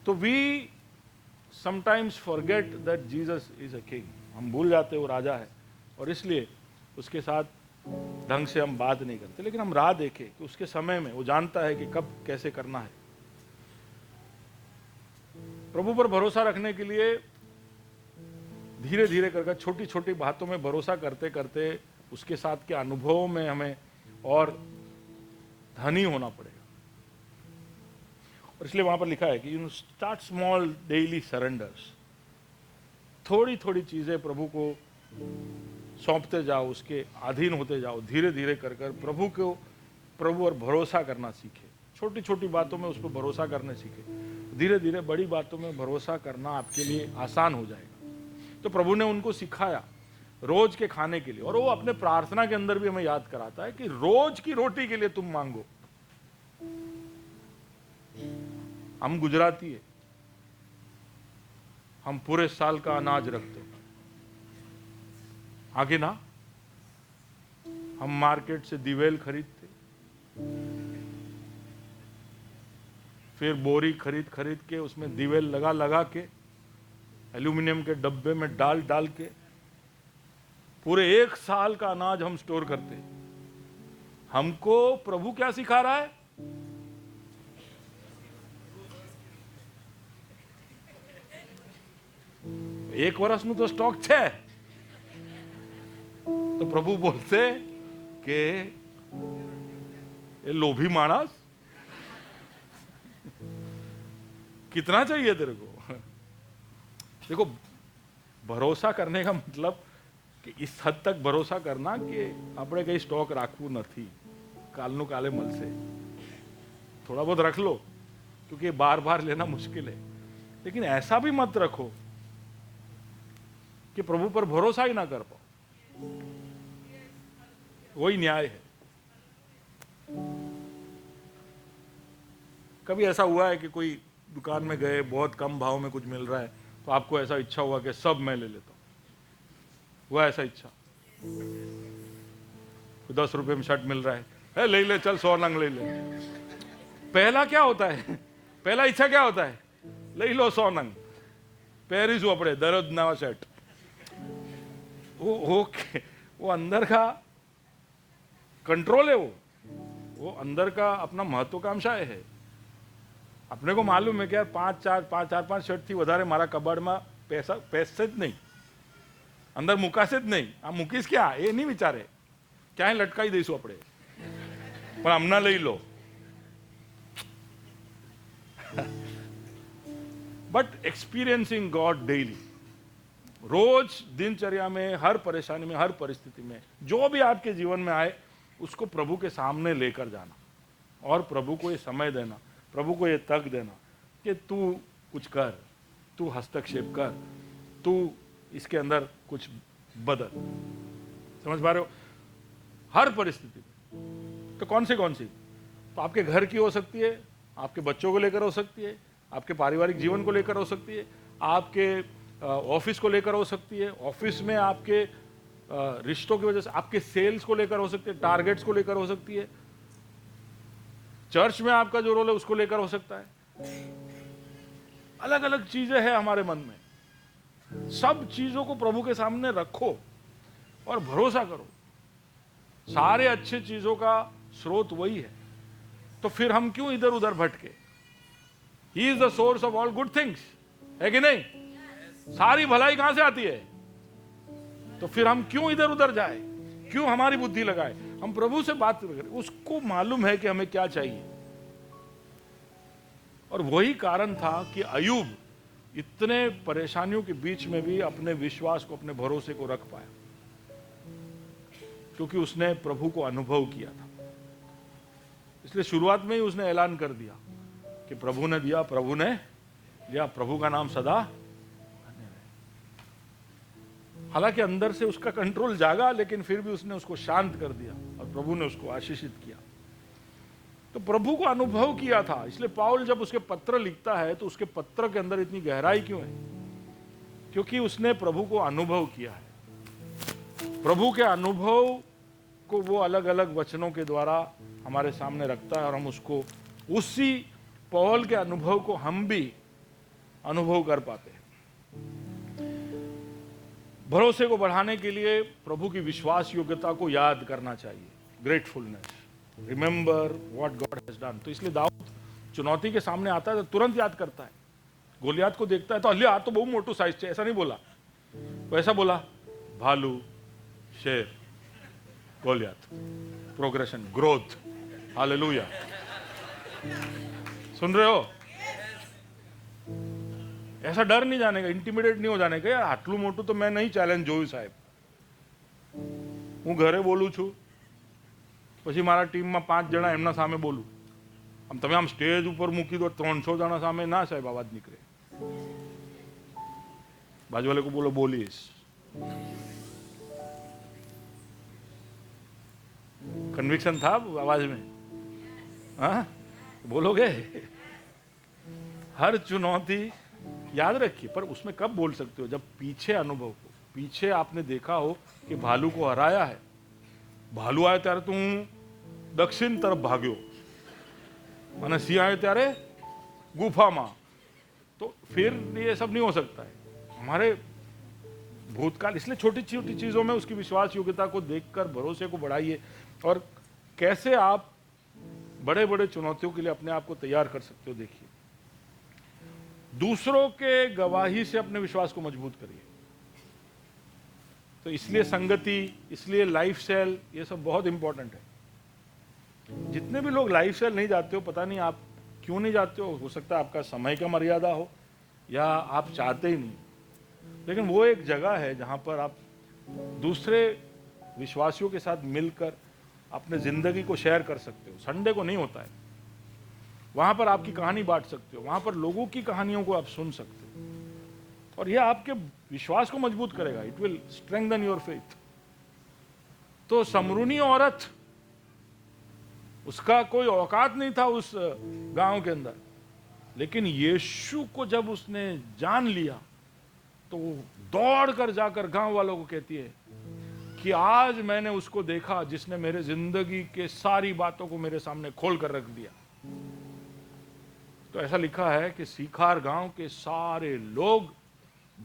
तो we sometimes forget that Jesus is a king. हम भूल जाते वो राजा है, और इसलिए उसके साथ ढंग से हम बात नहीं करते। लेकिन हम राह देखें कि उसके समय में वो जानता है कि कब कैसे करना है। प्रभु पर भरोसा रखने के लिए धीरे धीरे करके, छोटी छोटी बातों में भरोसा करते करते उसके साथ के अनुभवों में हमें और धनी होना पड़ेगा। और इसलिए वहां पर लिखा है कि you start small daily surrenders. थोड़ी थोड़ी चीजें प्रभु को सौंपते जाओ, उसके अधीन होते जाओ, धीरे धीरे कर प्रभु और भरोसा करना सीखे। छोटी छोटी बातों में उस पर भरोसा करने सीखे, धीरे धीरे बड़ी बातों में भरोसा करना आपके लिए आसान हो जाएगा। तो प्रभु ने उनको सिखाया रोज के खाने के लिए, और वो अपने प्रार्थना के अंदर भी हमें याद कराता है कि रोज की रोटी के लिए तुम मांगो। हम गुजराती है, हम पूरे साल का अनाज रखते हैं, आगे ना। हम मार्केट से दिवेल खरीदते, फिर बोरी खरीद के उसमें दिवेल लगा के एल्यूमिनियम के डब्बे में डाल के पूरे 1 साल का अनाज हम स्टोर करते हैं। हमको प्रभु क्या सिखा रहा है? एक વર્ષનું તો સ્ટોક છે, તો પ્રભુ બોલશે કે ये लोभी मानस, कितना चाहिए तेरे को? देखो, भरोसा करने का मतलब कि इस हद तक भरोसा करना कि આપણે કઈ સ્ટોક રાખવું નથી, કાલનું કાલે મળશે, थोड़ा बहुत रख लो क्योंकि बार बार लेना मुश्किल है। लेकिन ऐसा भी मत रखो कि प्रभु पर भरोसा ही ना कर पाओ, वही न्याय है। कभी ऐसा हुआ है कि कोई दुकान में गए, बहुत कम भाव में कुछ मिल रहा है, तो आपको ऐसा इच्छा हुआ कि सब मैं ले लेता हूं? हुआ ऐसा इच्छा? 10 रुपए में शर्ट मिल रहा है, ले ले, चल 100 नंग ले ले। पहला क्या होता है? पहला इच्छा क्या होता है? ले लो 100 नंग, पेरिस अपने दररोज नवा शर्ट। वो अंदर का कंट्रोल है, वो अंदर का अपना महत्वाकांक्षा है। अपने को मालूम है कि यार 5 शर्ट थी વધારે મારા કબાડમાં पैसे જ નહીં, અંદર મુકાશે જ નહીં, આ મૂકીશ ક્યાં એ નહીં વિચારે, ક્યાંય લટકાઈ દઈશું આપણે, પણ હમણાં લઈ લો। बट एक्सपीरियंसिंग गॉड डेली, रोज दिनचर्या में, हर परेशानी में, हर परिस्थिति में, जो भी आपके जीवन में आए उसको प्रभु के सामने लेकर जाना और प्रभु को ये समय देना, प्रभु को ये तक देना कि तू कुछ कर, तू हस्तक्षेप कर, तू इसके अंदर कुछ बदल। समझ पा रहे हो? हर परिस्थिति में। तो कौन सी? तो आपके घर की हो सकती है, आपके बच्चों को लेकर हो सकती है, आपके पारिवारिक जीवन को लेकर हो सकती है, आपके ऑफिस को लेकर हो सकती है, ऑफिस में आपके रिश्तों की वजह से, आपके सेल्स को लेकर हो सकती है, टारगेट्स को लेकर हो सकती है, चर्च में आपका जो रोल है उसको लेकर हो सकता है। अलग अलग चीजें हैं हमारे मन में। सब चीजों को प्रभु के सामने रखो और भरोसा करो, सारे अच्छे चीजों का स्रोत वही है। तो फिर हम क्यों इधर उधर भटके? He is the source of all good things, है कि नहीं? सारी भलाई कहां से आती है? तो फिर हम क्यों इधर उधर जाए, क्यों हमारी बुद्धि लगाए? हम प्रभु से बात करें, उसको मालूम है कि हमें क्या चाहिए। और वही कारण था कि अय्यूब इतने परेशानियों के बीच में भी अपने विश्वास को, अपने भरोसे को रख पाया, क्योंकि उसने प्रभु को अनुभव किया था। इसलिए शुरुआत में ही उसने ऐलान कर दिया कि प्रभु ने दिया, प्रभु ने लिया, प्रभु का नाम सदा। हालांकि अंदर से उसका कंट्रोल जागा, लेकिन फिर भी उसने उसको शांत कर दिया और प्रभु ने उसको आशीषित किया। तो प्रभु को अनुभव किया था। इसलिए पौल जब उसके पत्र लिखता है तो उसके पत्र के अंदर इतनी गहराई क्यों है? क्योंकि उसने प्रभु को अनुभव किया है। प्रभु के अनुभव को वो अलग अलग वचनों के द्वारा हमारे सामने रखता है और हम उसको, उसी पौल के अनुभव को हम भी अनुभव कर पाते हैं। भरोसे को बढ़ाने के लिए प्रभु की विश्वास योग्यता को याद करना चाहिए, gratefulness, remember what God has done. तो इसलिए दाऊद चुनौती के सामने आता है तो तुरंत याद करता है। गोलियात को देखता है तो हल्ले, आ तो बहुत मोटू साइज है, ऐसा नहीं बोला, तो ऐसा बोला, भालू, शेर, गोलियात, प्रोग्रेशन, ग्रोथ, हालेलुया। सुन रहे हो? ऐसा डर नहीं जाने का, इंटिमिडेट नहीं हो जाने का, यार आटलू मोटू तो मैं नहीं चैलेंज જોયું સાહેબ, હું ઘરે બોલું છું, પછી મારા ટીમમાં 5 જણા એમના સામે બોલું, આમ તમે આમ સ્ટેજ ઉપર મૂકી દો 300 જણા સામે, ના સાહેબ આવાજ નીકળે, બાજુ વાલે को बोलो बोलिस, कन्विक्शन था आवाज में? हाँ, बोलोगे? हर चुनौती याद रखिए, पर उसमें कब बोल सकते हो? जब पीछे अनुभव हो, पीछे आपने देखा हो कि भालू को हराया है, भालू आया त्यारे तो हूँ दक्षिण तरफ भाग्यो અને સિંહ आयो त्यारे गुफा में, तो फिर ये सब नहीं हो सकता है। हमारे भूतकाल, इसलिए छोटी छोटी चीज़ों में उसकी विश्वास योग्यता को देखकर भरोसे को बढ़ाइए और कैसे आप बड़े बड़े चुनौतियों के लिए अपने आप को तैयार कर सकते हो। देखिए, दूसरों के गवाही से अपने विश्वास को मजबूत करिए। तो इसलिए संगति, इसलिए लाइफ स्टाइल, ये सब बहुत इंपॉर्टेंट है। जितने भी लोग लाइफ स्टाइल नहीं जाते हो, पता नहीं आप क्यों नहीं जाते हो सकता है आपका समय का मर्यादा हो या आप चाहते ही नहीं, लेकिन वो एक जगह है जहां पर आप दूसरे विश्वासियों के साथ मिलकर अपने ज़िंदगी को शेयर कर सकते हो। संडे को नहीं होता है, वहाँ पर आपकी कहानी बांट सकते हो, वहाँ पर लोगों की कहानियों को आप सुन सकते हो और यह आपके विश्वास को मजबूत करेगा। It will strengthen your faith. तो समरूनी औरत, उसका कोई औकात नहीं था उस गांव के अंदर, लेकिन यीशु को जब उसने जान लिया तो वो दौड़ कर जाकर गांव वालों को कहती है कि आज मैंने उसको देखा जिसने मेरे जिंदगी के सारी बातों को मेरे सामने खोल कर रख दिया। तो ऐसा लिखा है कि सीखार गांव के सारे लोग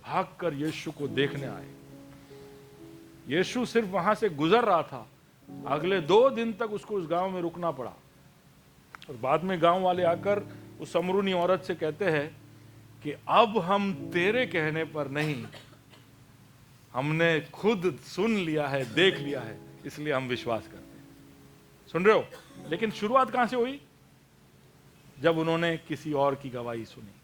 भागकर यीशु को देखने आए। यीशु सिर्फ वहां से गुजर रहा था, अगले 2 दिन तक उसको उस गांव में रुकना पड़ा और बाद में गांव वाले आकर उस समरूनी औरत से कहते हैं कि अब हम तेरे कहने पर नहीं, हमने खुद सुन लिया है, देख लिया है, इसलिए हम विश्वास करते हैं। सुन रहे हो? लेकिन शुरुआत कहां से हुई? जब उन्होंने किसी और की गवाही सुनी।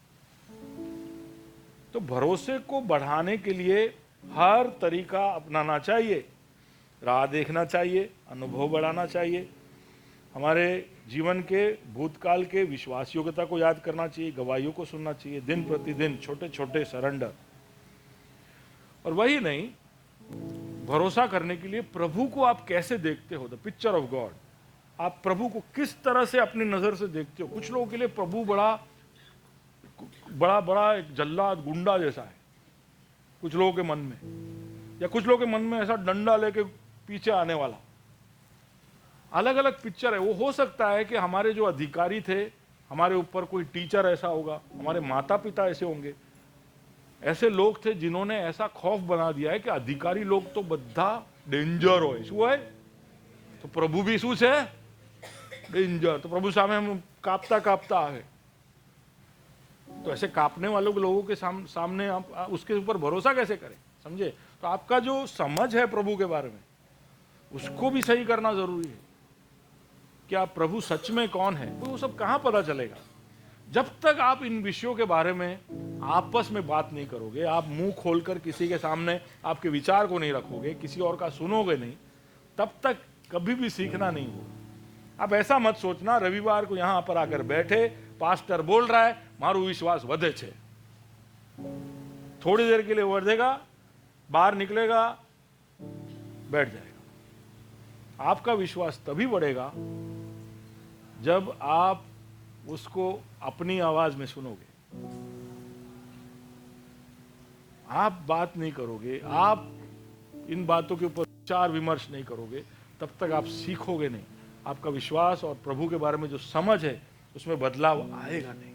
तो भरोसे को बढ़ाने के लिए हर तरीका अपनाना चाहिए, राह देखना चाहिए, अनुभव बढ़ाना चाहिए, हमारे जीवन के भूतकाल के विश्वास योग्यता को याद करना चाहिए, गवाहियों को सुनना चाहिए, दिन प्रतिदिन छोटे छोटे सरेंडर। और वही नहीं, भरोसा करने के लिए प्रभु को आप कैसे देखते हो, द पिक्चर ऑफ गॉड, आप प्रभु को किस तरह से अपनी नजर से देखते हो। कुछ लोगों के लिए प्रभु बड़ा बड़ा बड़ा एक जल्लाद गुंडा जैसा है कुछ लोगों के मन में, या कुछ लोगों के मन में ऐसा डंडा लेके पीछे आने वाला। अलग अलग पिक्चर है। वो हो सकता है कि हमारे जो अधिकारी थे, हमारे ऊपर कोई टीचर ऐसा होगा, हमारे माता पिता ऐसे होंगे, ऐसे लोग थे जिन्होंने ऐसा खौफ बना दिया है कि अधिकारी लोग तो बद्धा डेंजर हो। શું है तो प्रभु भी શું છે डेंजर। तो प्रभु सामने हम कांपता कांपता आ गए। तो ऐसे कांपने वालों के लोगों के सामने आप उसके ऊपर भरोसा कैसे करें? समझे? तो आपका जो समझ है प्रभु के बारे में, उसको भी सही करना जरूरी है कि आप प्रभु सच में कौन है। तो वो सब कहां पता चलेगा? जब तक आप इन विषयों के बारे में आपस में बात नहीं करोगे, आप मुंह खोलकर किसी के सामने आपके विचार को नहीं रखोगे, किसी और का सुनोगे नहीं, तब तक कभी भी सीखना नहीं होगा। आप ऐसा मत सोचना रविवार को यहां पर आकर बैठे, पास्टर बोल रहा है, मारू विश्वास वधे छे, थोड़ी देर के लिए बढ़ेगा, बाहर निकलेगा, बैठ जाएगा। आपका विश्वास तभी बढ़ेगा जब आप उसको अपनी आवाज में सुनोगे। आप बात नहीं करोगे, आप इन बातों के ऊपर विचार विमर्श नहीं करोगे, तब तक आप सीखोगे नहीं। आपका विश्वास और प्रभु के बारे में जो समझ है उसमें बदलाव आएगा नहीं।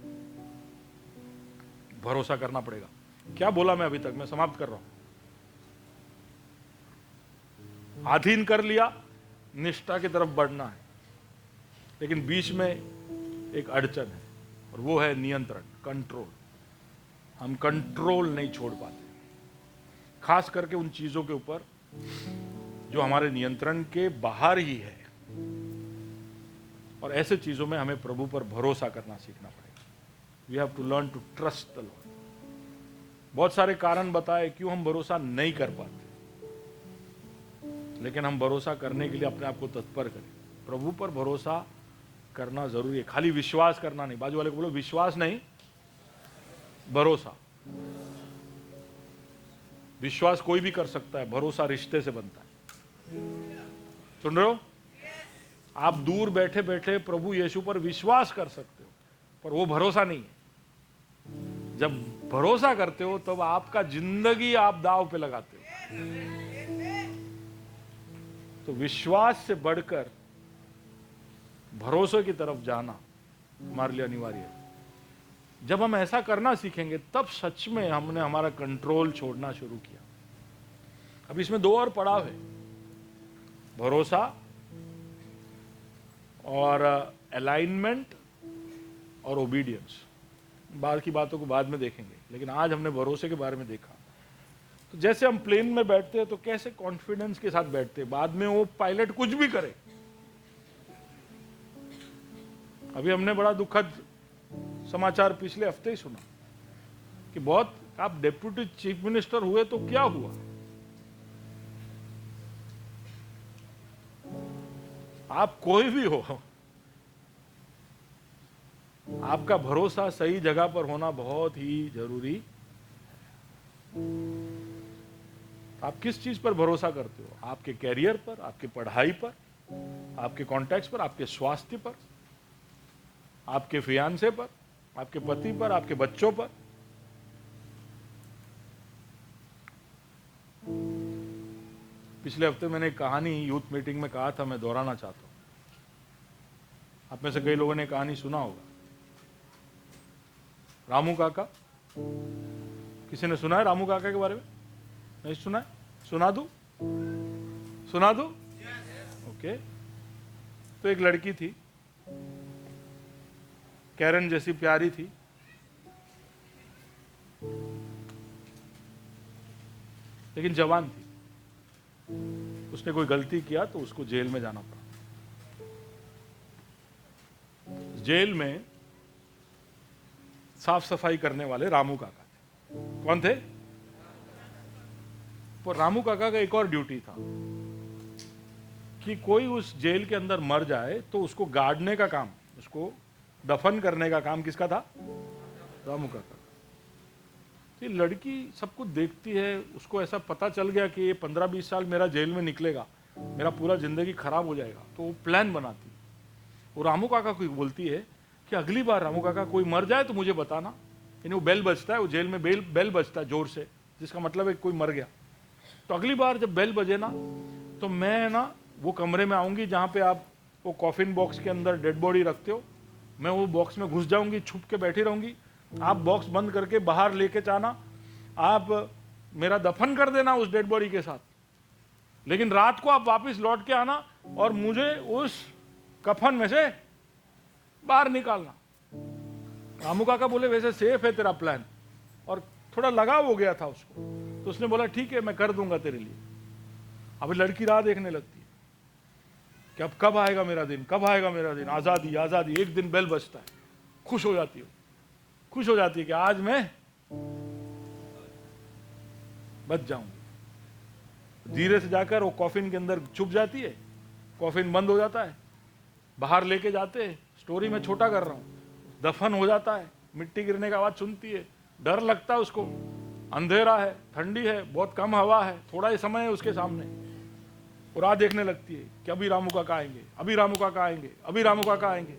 भरोसा करना पड़ेगा। क्या बोला मैं अभी तक? मैं समाप्त कर रहा हूं। अधीन कर लिया, निष्ठा की तरफ बढ़ना है, लेकिन बीच में एक अड़चन है और वो है नियंत्रण, कंट्रोल। हम कंट्रोल नहीं छोड़ पाते, खास करके उन चीजों के ऊपर जो हमारे नियंत्रण के बाहर ही है। और ऐसे चीजों में हमें प्रभु पर भरोसा करना सीखना पड़ेगा। We have to learn to trust the Lord. बहुत सारे कारण बताए क्यों हम भरोसा नहीं कर पाते, लेकिन हम भरोसा करने के लिए अपने आप को तत्पर करें। प्रभु पर भरोसा करना जरूरी है, खाली विश्वास करना नहीं। बाजू वाले को बोलो, विश्वास नहीं, भरोसा। विश्वास कोई भी कर सकता है, भरोसा रिश्ते से बनता है। सुन रहे हो? आप दूर बैठे बैठे प्रभु यीशु पर विश्वास कर सकते हो, पर वो भरोसा नहीं है। जब भरोसा करते हो तब आपका जिंदगी आप दांव पे लगाते हो। तो विश्वास से बढ़कर भरोसे की तरफ जाना हमारे लिए अनिवार्य है। जब हम ऐसा करना सीखेंगे तब सच में हमने हमारा कंट्रोल छोड़ना शुरू किया। अब इसमें दो और पड़ाव है, भरोसा और अलाइनमेंट और ओबीडियंस। बाद की बातों को बाद में देखेंगे, लेकिन आज हमने भरोसे के बारे में देखा। तो जैसे हम प्लेन में बैठते हैं तो कैसे कॉन्फिडेंस के साथ बैठते हैं, बाद में वो पायलट कुछ भी करे। अभी हमने बड़ा दुखद समाचार पिछले हफ्ते ही सुना कि बहुत, आप डेप्यूटी चीफ मिनिस्टर हुए तो क्या हुआ, आप कोई भी हो, आपका भरोसा सही जगह पर होना बहुत ही जरूरी। आप किस चीज पर भरोसा करते हो? आपके कैरियर पर, आपकी पढ़ाई पर, आपके कॉन्टैक्ट्स पर, आपके स्वास्थ्य पर, आपके फियांसे पर, आपके पति पर, आपके बच्चों पर। पिछले हफ्ते मैंने एक कहानी यूथ मीटिंग में कहा था, मैं दोहराना चाहता हूं। आप में से कई लोगों ने कहानी सुना होगा, रामू काका। किसी ने सुना है रामू काका के बारे में? नहीं सुना है? सुना दूं? सुना दूं? ओके। तो एक लड़की थी, कैरन जैसी प्यारी थी, लेकिन जवान थी। उसने कोई गलती किया तो उसको जेल में जाना पड़ा। जेल में साफ सफाई करने वाले रामू काका थे। कौन थे? तो रामू काका का एक और ड्यूटी था कि कोई उस जेल के अंदर मर जाए तो उसको गाड़ने का काम, उसको दफन करने का काम किसका था? रामू काका। ये लड़की सब कुछ देखती है, उसको ऐसा पता चल गया कि ये 15-20 साल मेरा जेल में निकलेगा, मेरा पूरा जिंदगी खराब हो जाएगा, तो वो प्लान बनाती। वो रामू काका को बोलती है कि अगली बार रामू काका कोई मर जाए तो मुझे बताना। यानी वो बेल बजता है, वो जेल में बेल बजता है जोर से, जिसका मतलब है कोई मर गया। तो अगली बार जब बेल बजे ना, तो मैं ना वो कमरे में आऊंगी जहाँ पे आप वो कॉफिन बॉक्स के अंदर डेड बॉडी रखते हो, मैं वो बॉक्स में घुस जाऊंगी, छुप के बैठी रहूंगी। आप बॉक्स बंद करके बाहर लेके जाना, आप मेरा दफन कर देना उस डेड बॉडी के साथ, लेकिन रात को आप वापस लौट के आना और मुझे उस कफन में से बाहर निकालना। रामू काका बोले वैसे सेफ है तेरा प्लान, और थोड़ा लगाव हो गया था उसको, तो उसने बोला ठीक है मैं कर दूंगा तेरे लिए। अब लड़की राह देखने लगती है कि अब कब आएगा मेरा दिन, कब आएगा मेरा दिन, आजादी आजादी। एक दिन बेल बजता है, खुश हो जाती है, खुश हो जाती है कि आज मैं बच जाऊंगी। धीरे से जाकर वो कॉफिन के अंदर छुप जाती है, कॉफिन बंद हो जाता है, बाहर लेके जाते हैं, स्टोरी में छोटा कर रहा हूं, दफन हो जाता है, मिट्टी गिरने का आवाज सुनती है, डर लगता है उसको, अंधेरा है, ठंडी है, बहुत कम हवा है, थोड़ा ही समय है उसके सामने, और राह देखने लगती है कि अभी रामू काका आएंगे, अभी रामू काका आएंगे, अभी रामू काका आएंगे।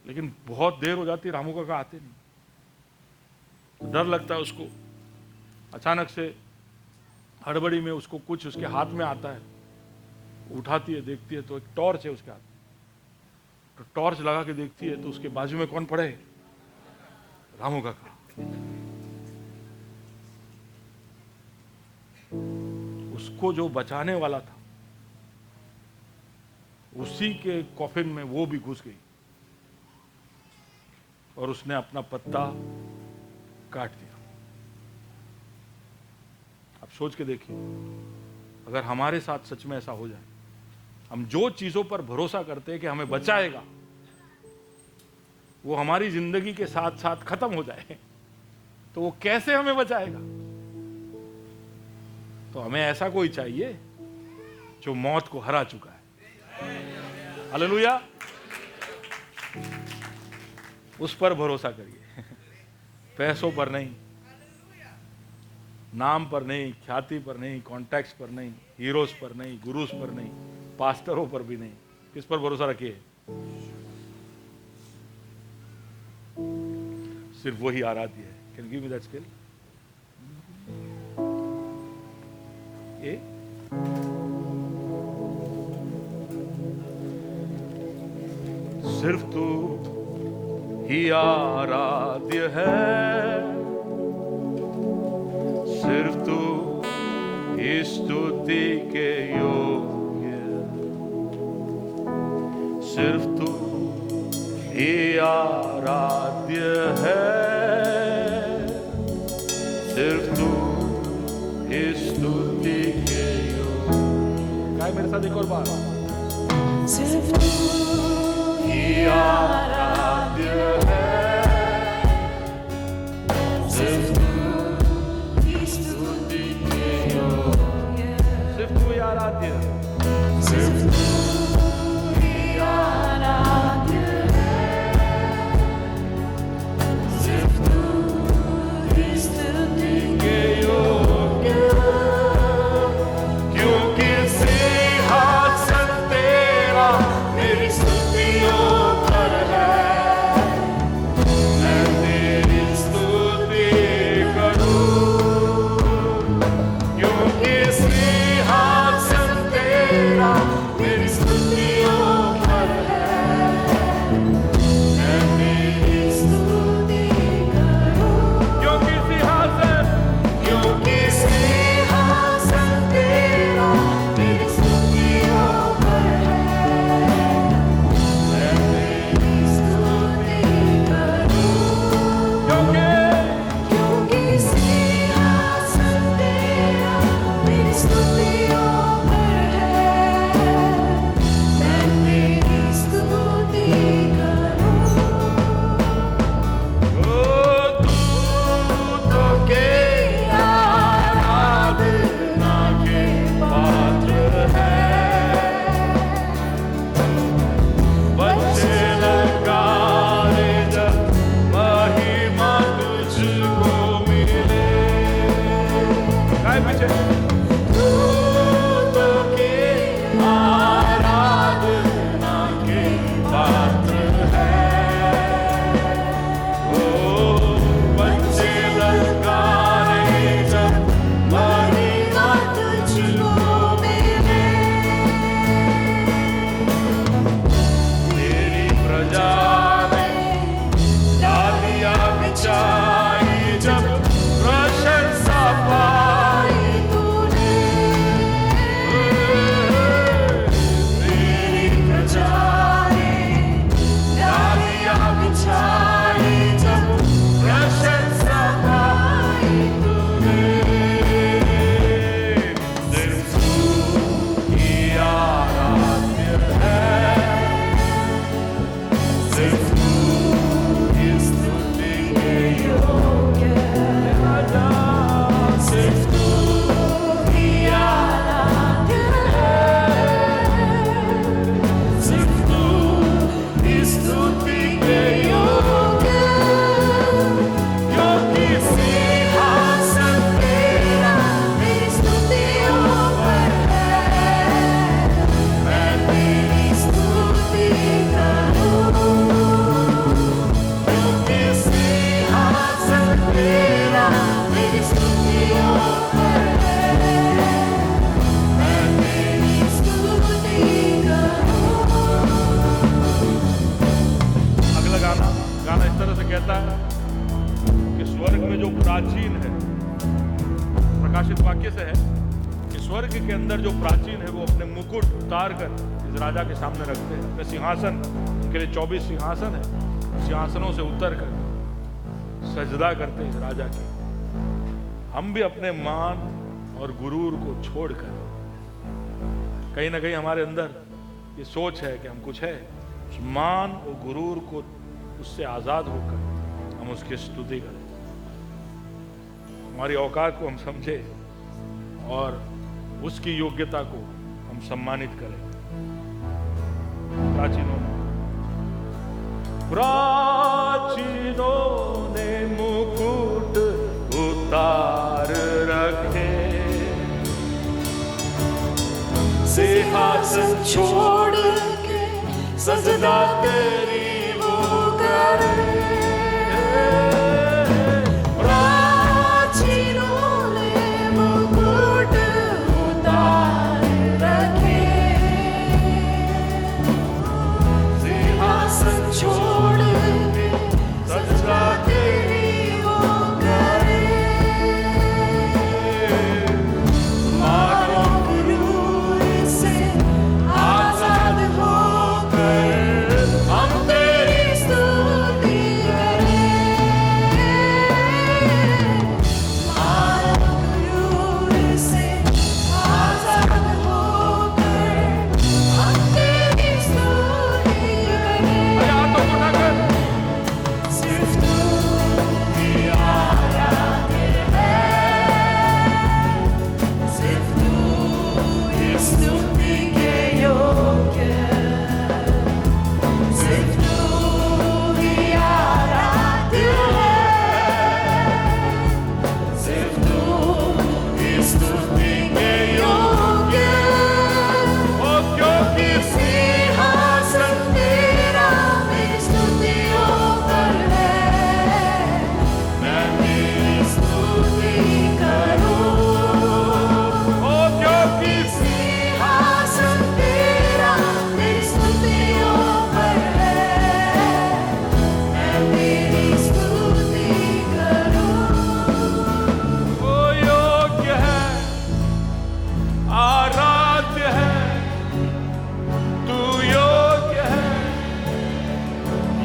लेकिन बहुत देर हो जाती है, रामू काका आते नहीं। तो डर लगता है उसको। अचानक से हड़बड़ी में उसको कुछ उसके हाथ में आता है, उठाती है, देखती है तो एक टॉर्च है उसके हाथ में। तो टॉर्च लगा के देखती है तो उसके बाजू में कौन पड़े? रामू काका। उसको जो बचाने वाला था उसी के कॉफिन में वो भी घुस गई और उसने अपना पत्ता काट दिया। आप सोच के देखिए, अगर हमारे साथ सच में ऐसा हो जाए, हम जो चीजों पर भरोसा करते हैं कि हमें बचाएगा, वो हमारी जिंदगी के साथ साथ खत्म हो जाए, तो वो कैसे हमें बचाएगा? तो हमें ऐसा कोई चाहिए जो मौत को हरा चुका है। हालेलुया। उस पर भरोसा करिए, पैसों पर नहीं, नाम पर नहीं, ख्याति पर नहीं, कॉन्टैक्ट्स पर नहीं, हीरोज पर नहीं, गुरुज पर नहीं, पास्टरों पर भी नहीं। किस पर भरोसा रखिए? सिर्फ वही आराध्य है। Can give me that skill? ए सिर्फ तू ही आराध्य है, सिर्फ तू स्तुति के योग्य, सिर्फ तू ही आराध्य है, सिर्फ तू ही स्तुति के योग्य। गाए मेरे साथ एक और बार, सिर्फ तू ही आराध्य है, सिर्फ तू ही स्तुति के योग्य, सिर्फ तू ही आराध्य, सिर्फ तू ही आराध्य है, सिर्फ तू ही स्तुति के योग्य, क्योंकि सिंहासन तेरा मेरी स्तुतियों पर है, मैं तेरी स्तुति करूं, क्योंकि सिंहासन तेरा मेरी स्तुतियों पर है, मैं तेरी स्तुति करूं, क्योंकि सिंहासन तेरा मेरी स्तुतियों पर है, मैं तेरी स्तुति करूं, क्योंकि सिंहासन तेरा मेरी स्तुतियों पर है, मैं तेरी स्तुति करूं। ओ तू तो के आराधना के पात्र है, बच्चे ललकारे जब महिमा तुझको मिले। गाए पीछे, तू तो के आराधना के पात्र है, ओ बच्चे ललकारे जब महिमा तुझको मिले, तेरी प्रजा ने डालियां बिछाई जब प्रशंसा पाई तूने तेरी प्रजा ने डालियां बिछाई जब प्रशंसा पाई तूने, सिर्फ तू ही आराध्य है, सिर्फ तू ही स्तुति के योग्य राजा, सिर्फ तू ही आराध्य है, सिर्फ तू ही स्तुति के योग्य, क्योंकि सिंहासन तेरा मेरी स्तुतियों पर है, मैं तेरी स्तुति करूं, क्योंकि सिंहासन तेरा मेरी स्तुतियों पर है, मैं तेरी स्तुति करूं। अगला गाना इस तरह से कहता है कि स्वर्ग में जो प्राचीन है, प्रकाशित वाक्य से है कि स्वर्ग के अंदर जो प्राचीन है वो अपने मुकुट उतार कर इस राजा के सामने रखते हैं। अपने सिंहासन, उनके लिए 24 सिंहासन है, सिंहासनों से उतर कर सजदा करते हैं इस राजा की। हम भी अपने मान और गुरूर को छोड़कर, कहीं ना कहीं हमारे अंदर ये सोच है कि हम कुछ है, उस मान और गुरूर को, उससे आजाद होकर हम उसकी स्तुति करें, हमारी औकात को हम समझे और उसकी योग्यता को हम सम्मानित करें। प्राचीनों ने मुकुट उतार रखे, सिंहासन छोड़ के सजदा तेरी वो करे, प्राचीनों ने मुकुट उतार रखे, सिंहासन छोड़ के सजदा तेरी वो करे,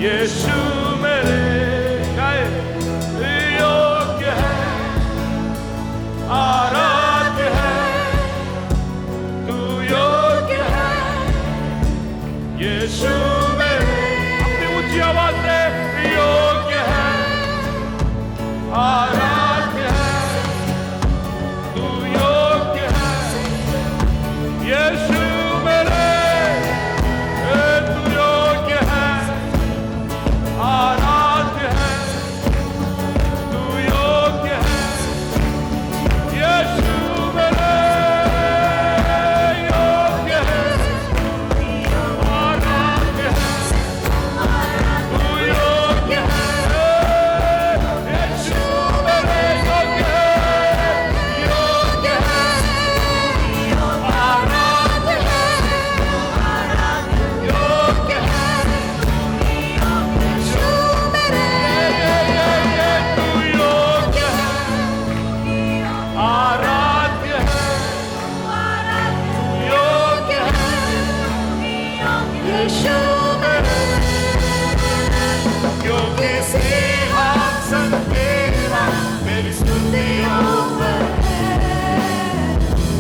यीशु मेरे गाए योग्य है, आराध्य है, तू योग्य है यीशु मेरे। अपनी ऊंची आवाज से योग्य है, आराध्य है, तू योग्य है यीशु मेरे। तू योग्य है, आराध्य है, तू योग्य है यीशु मेरे। योग्य है, आराध्य है, तू योग्य है यीशु मेरे। योग्य है, योग्य है, आराध्य है, योग्य है यीशु मेरे। तू योग्य है, आराध्य है, योग्य है यीशु मेरे। क्योंकि सिंहासन तेरा मेरी स्तुतियों पर है,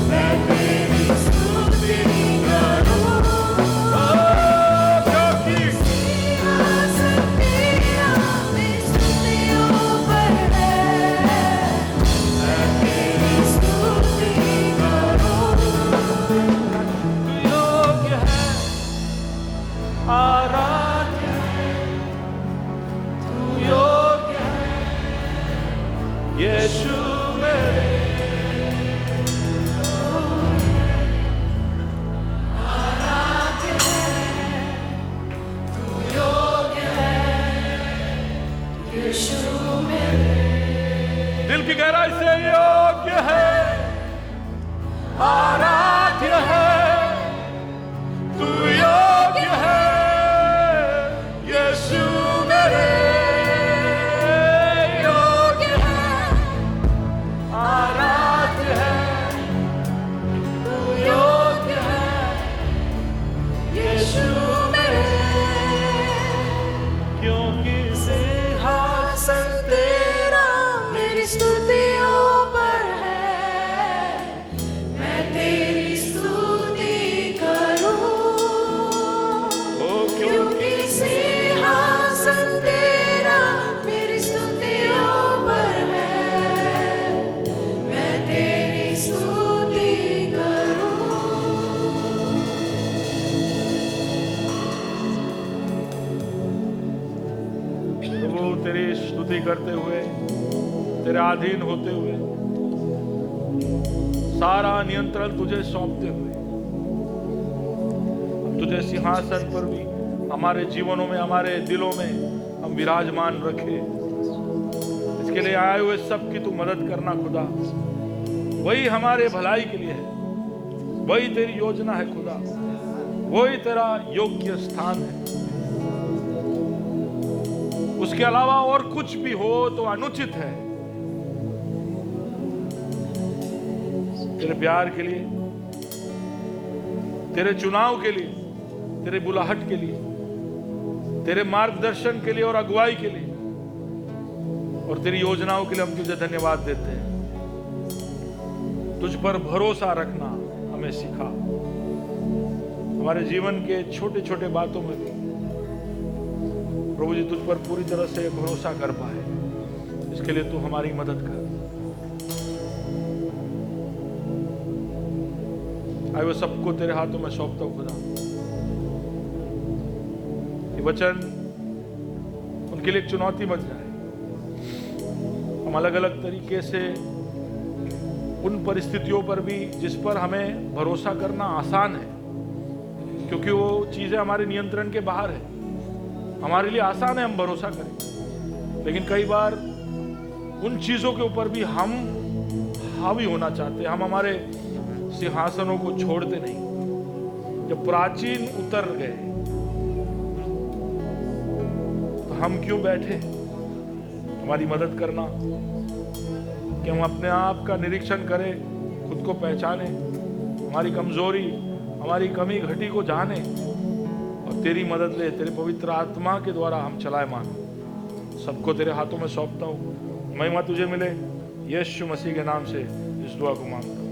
मैं तेरी स्तुति करूं। क्योंकि सिंहासन तेरा मेरी स्तुतियों पर है, मैं तेरी स्तुति करूं। तू योग्य है, आराध्य है, तू योग्य है यीशु मेरे। यीशु मेरे। दिल की गहराई से योग्य है, आराध्य है, तू योग्य है यीशु मेरे। योग्य है, आराध्य है, तू योग्य है यीशु मेरे। क्योंकि सिंहासन तेरा मेरी स्तुतियों पर है, मैं तेरी स्तुति करूं। क्योंकि सिंहासन तेरा मेरी स्तुतियों पर है, मैं तेरी स्तुति करूं। प्रभु तेरी स्तुति करते हुए, तेरे अधीन होते हुए, सारा नियंत्रण तुझे सौंपते हुए, हम तुझे सिंहासन पर भी हमारे जीवनों में, हमारे दिलों में हम विराजमान रखे। इसके लिए आए हुए सबकी तू मदद करना खुदा। वही हमारे भलाई के लिए है, वही तेरी योजना है खुदा, वही तेरा योग्य स्थान है। उसके अलावा और कुछ भी हो तो अनुचित है। तेरे प्यार के लिए, तेरे चुनाव के लिए, तेरे बुलाहट के लिए, तेरे मार्गदर्शन के लिए और अगुवाई के लिए और तेरी योजनाओं के लिए हम तुझे धन्यवाद देते हैं। तुझ पर भरोसा रखना हमें सिखा। हमारे जीवन के छोटे छोटे बातों में भी प्रभु जी तुझ पर पूरी तरह से भरोसा कर पाए, इसके लिए तू हमारी मदद कर। आए वो सबको तेरे हाथों में सौंपता हूं खुदा। ये वचन उनके लिए एक चुनौती बन जाए। हम अलग अलग तरीके से उन परिस्थितियों पर भी जिस पर हमें भरोसा करना आसान है, क्योंकि वो चीजें हमारे नियंत्रण के बाहर है, हमारे लिए आसान है हम भरोसा करें। लेकिन कई बार उन चीजों के ऊपर भी हम हावी होना चाहते हैं, हम हमारे सिंहासनों को छोड़ते नहीं। जब प्राचीन उतर गए तो हम क्यों बैठे? हमारी मदद करना कि हम अपने आप का निरीक्षण करें, खुद को पहचानें, हमारी कमजोरी, हमारी कमी घटी को जाने और तेरी मदद ले, तेरे पवित्र आत्मा के द्वारा हम चलायमान हो। सबको तेरे हाथों में सौंपता हूँ। महिमा तुझे मिले, यीशु मसीह के नाम से इस दुआ को मांगता हूँ।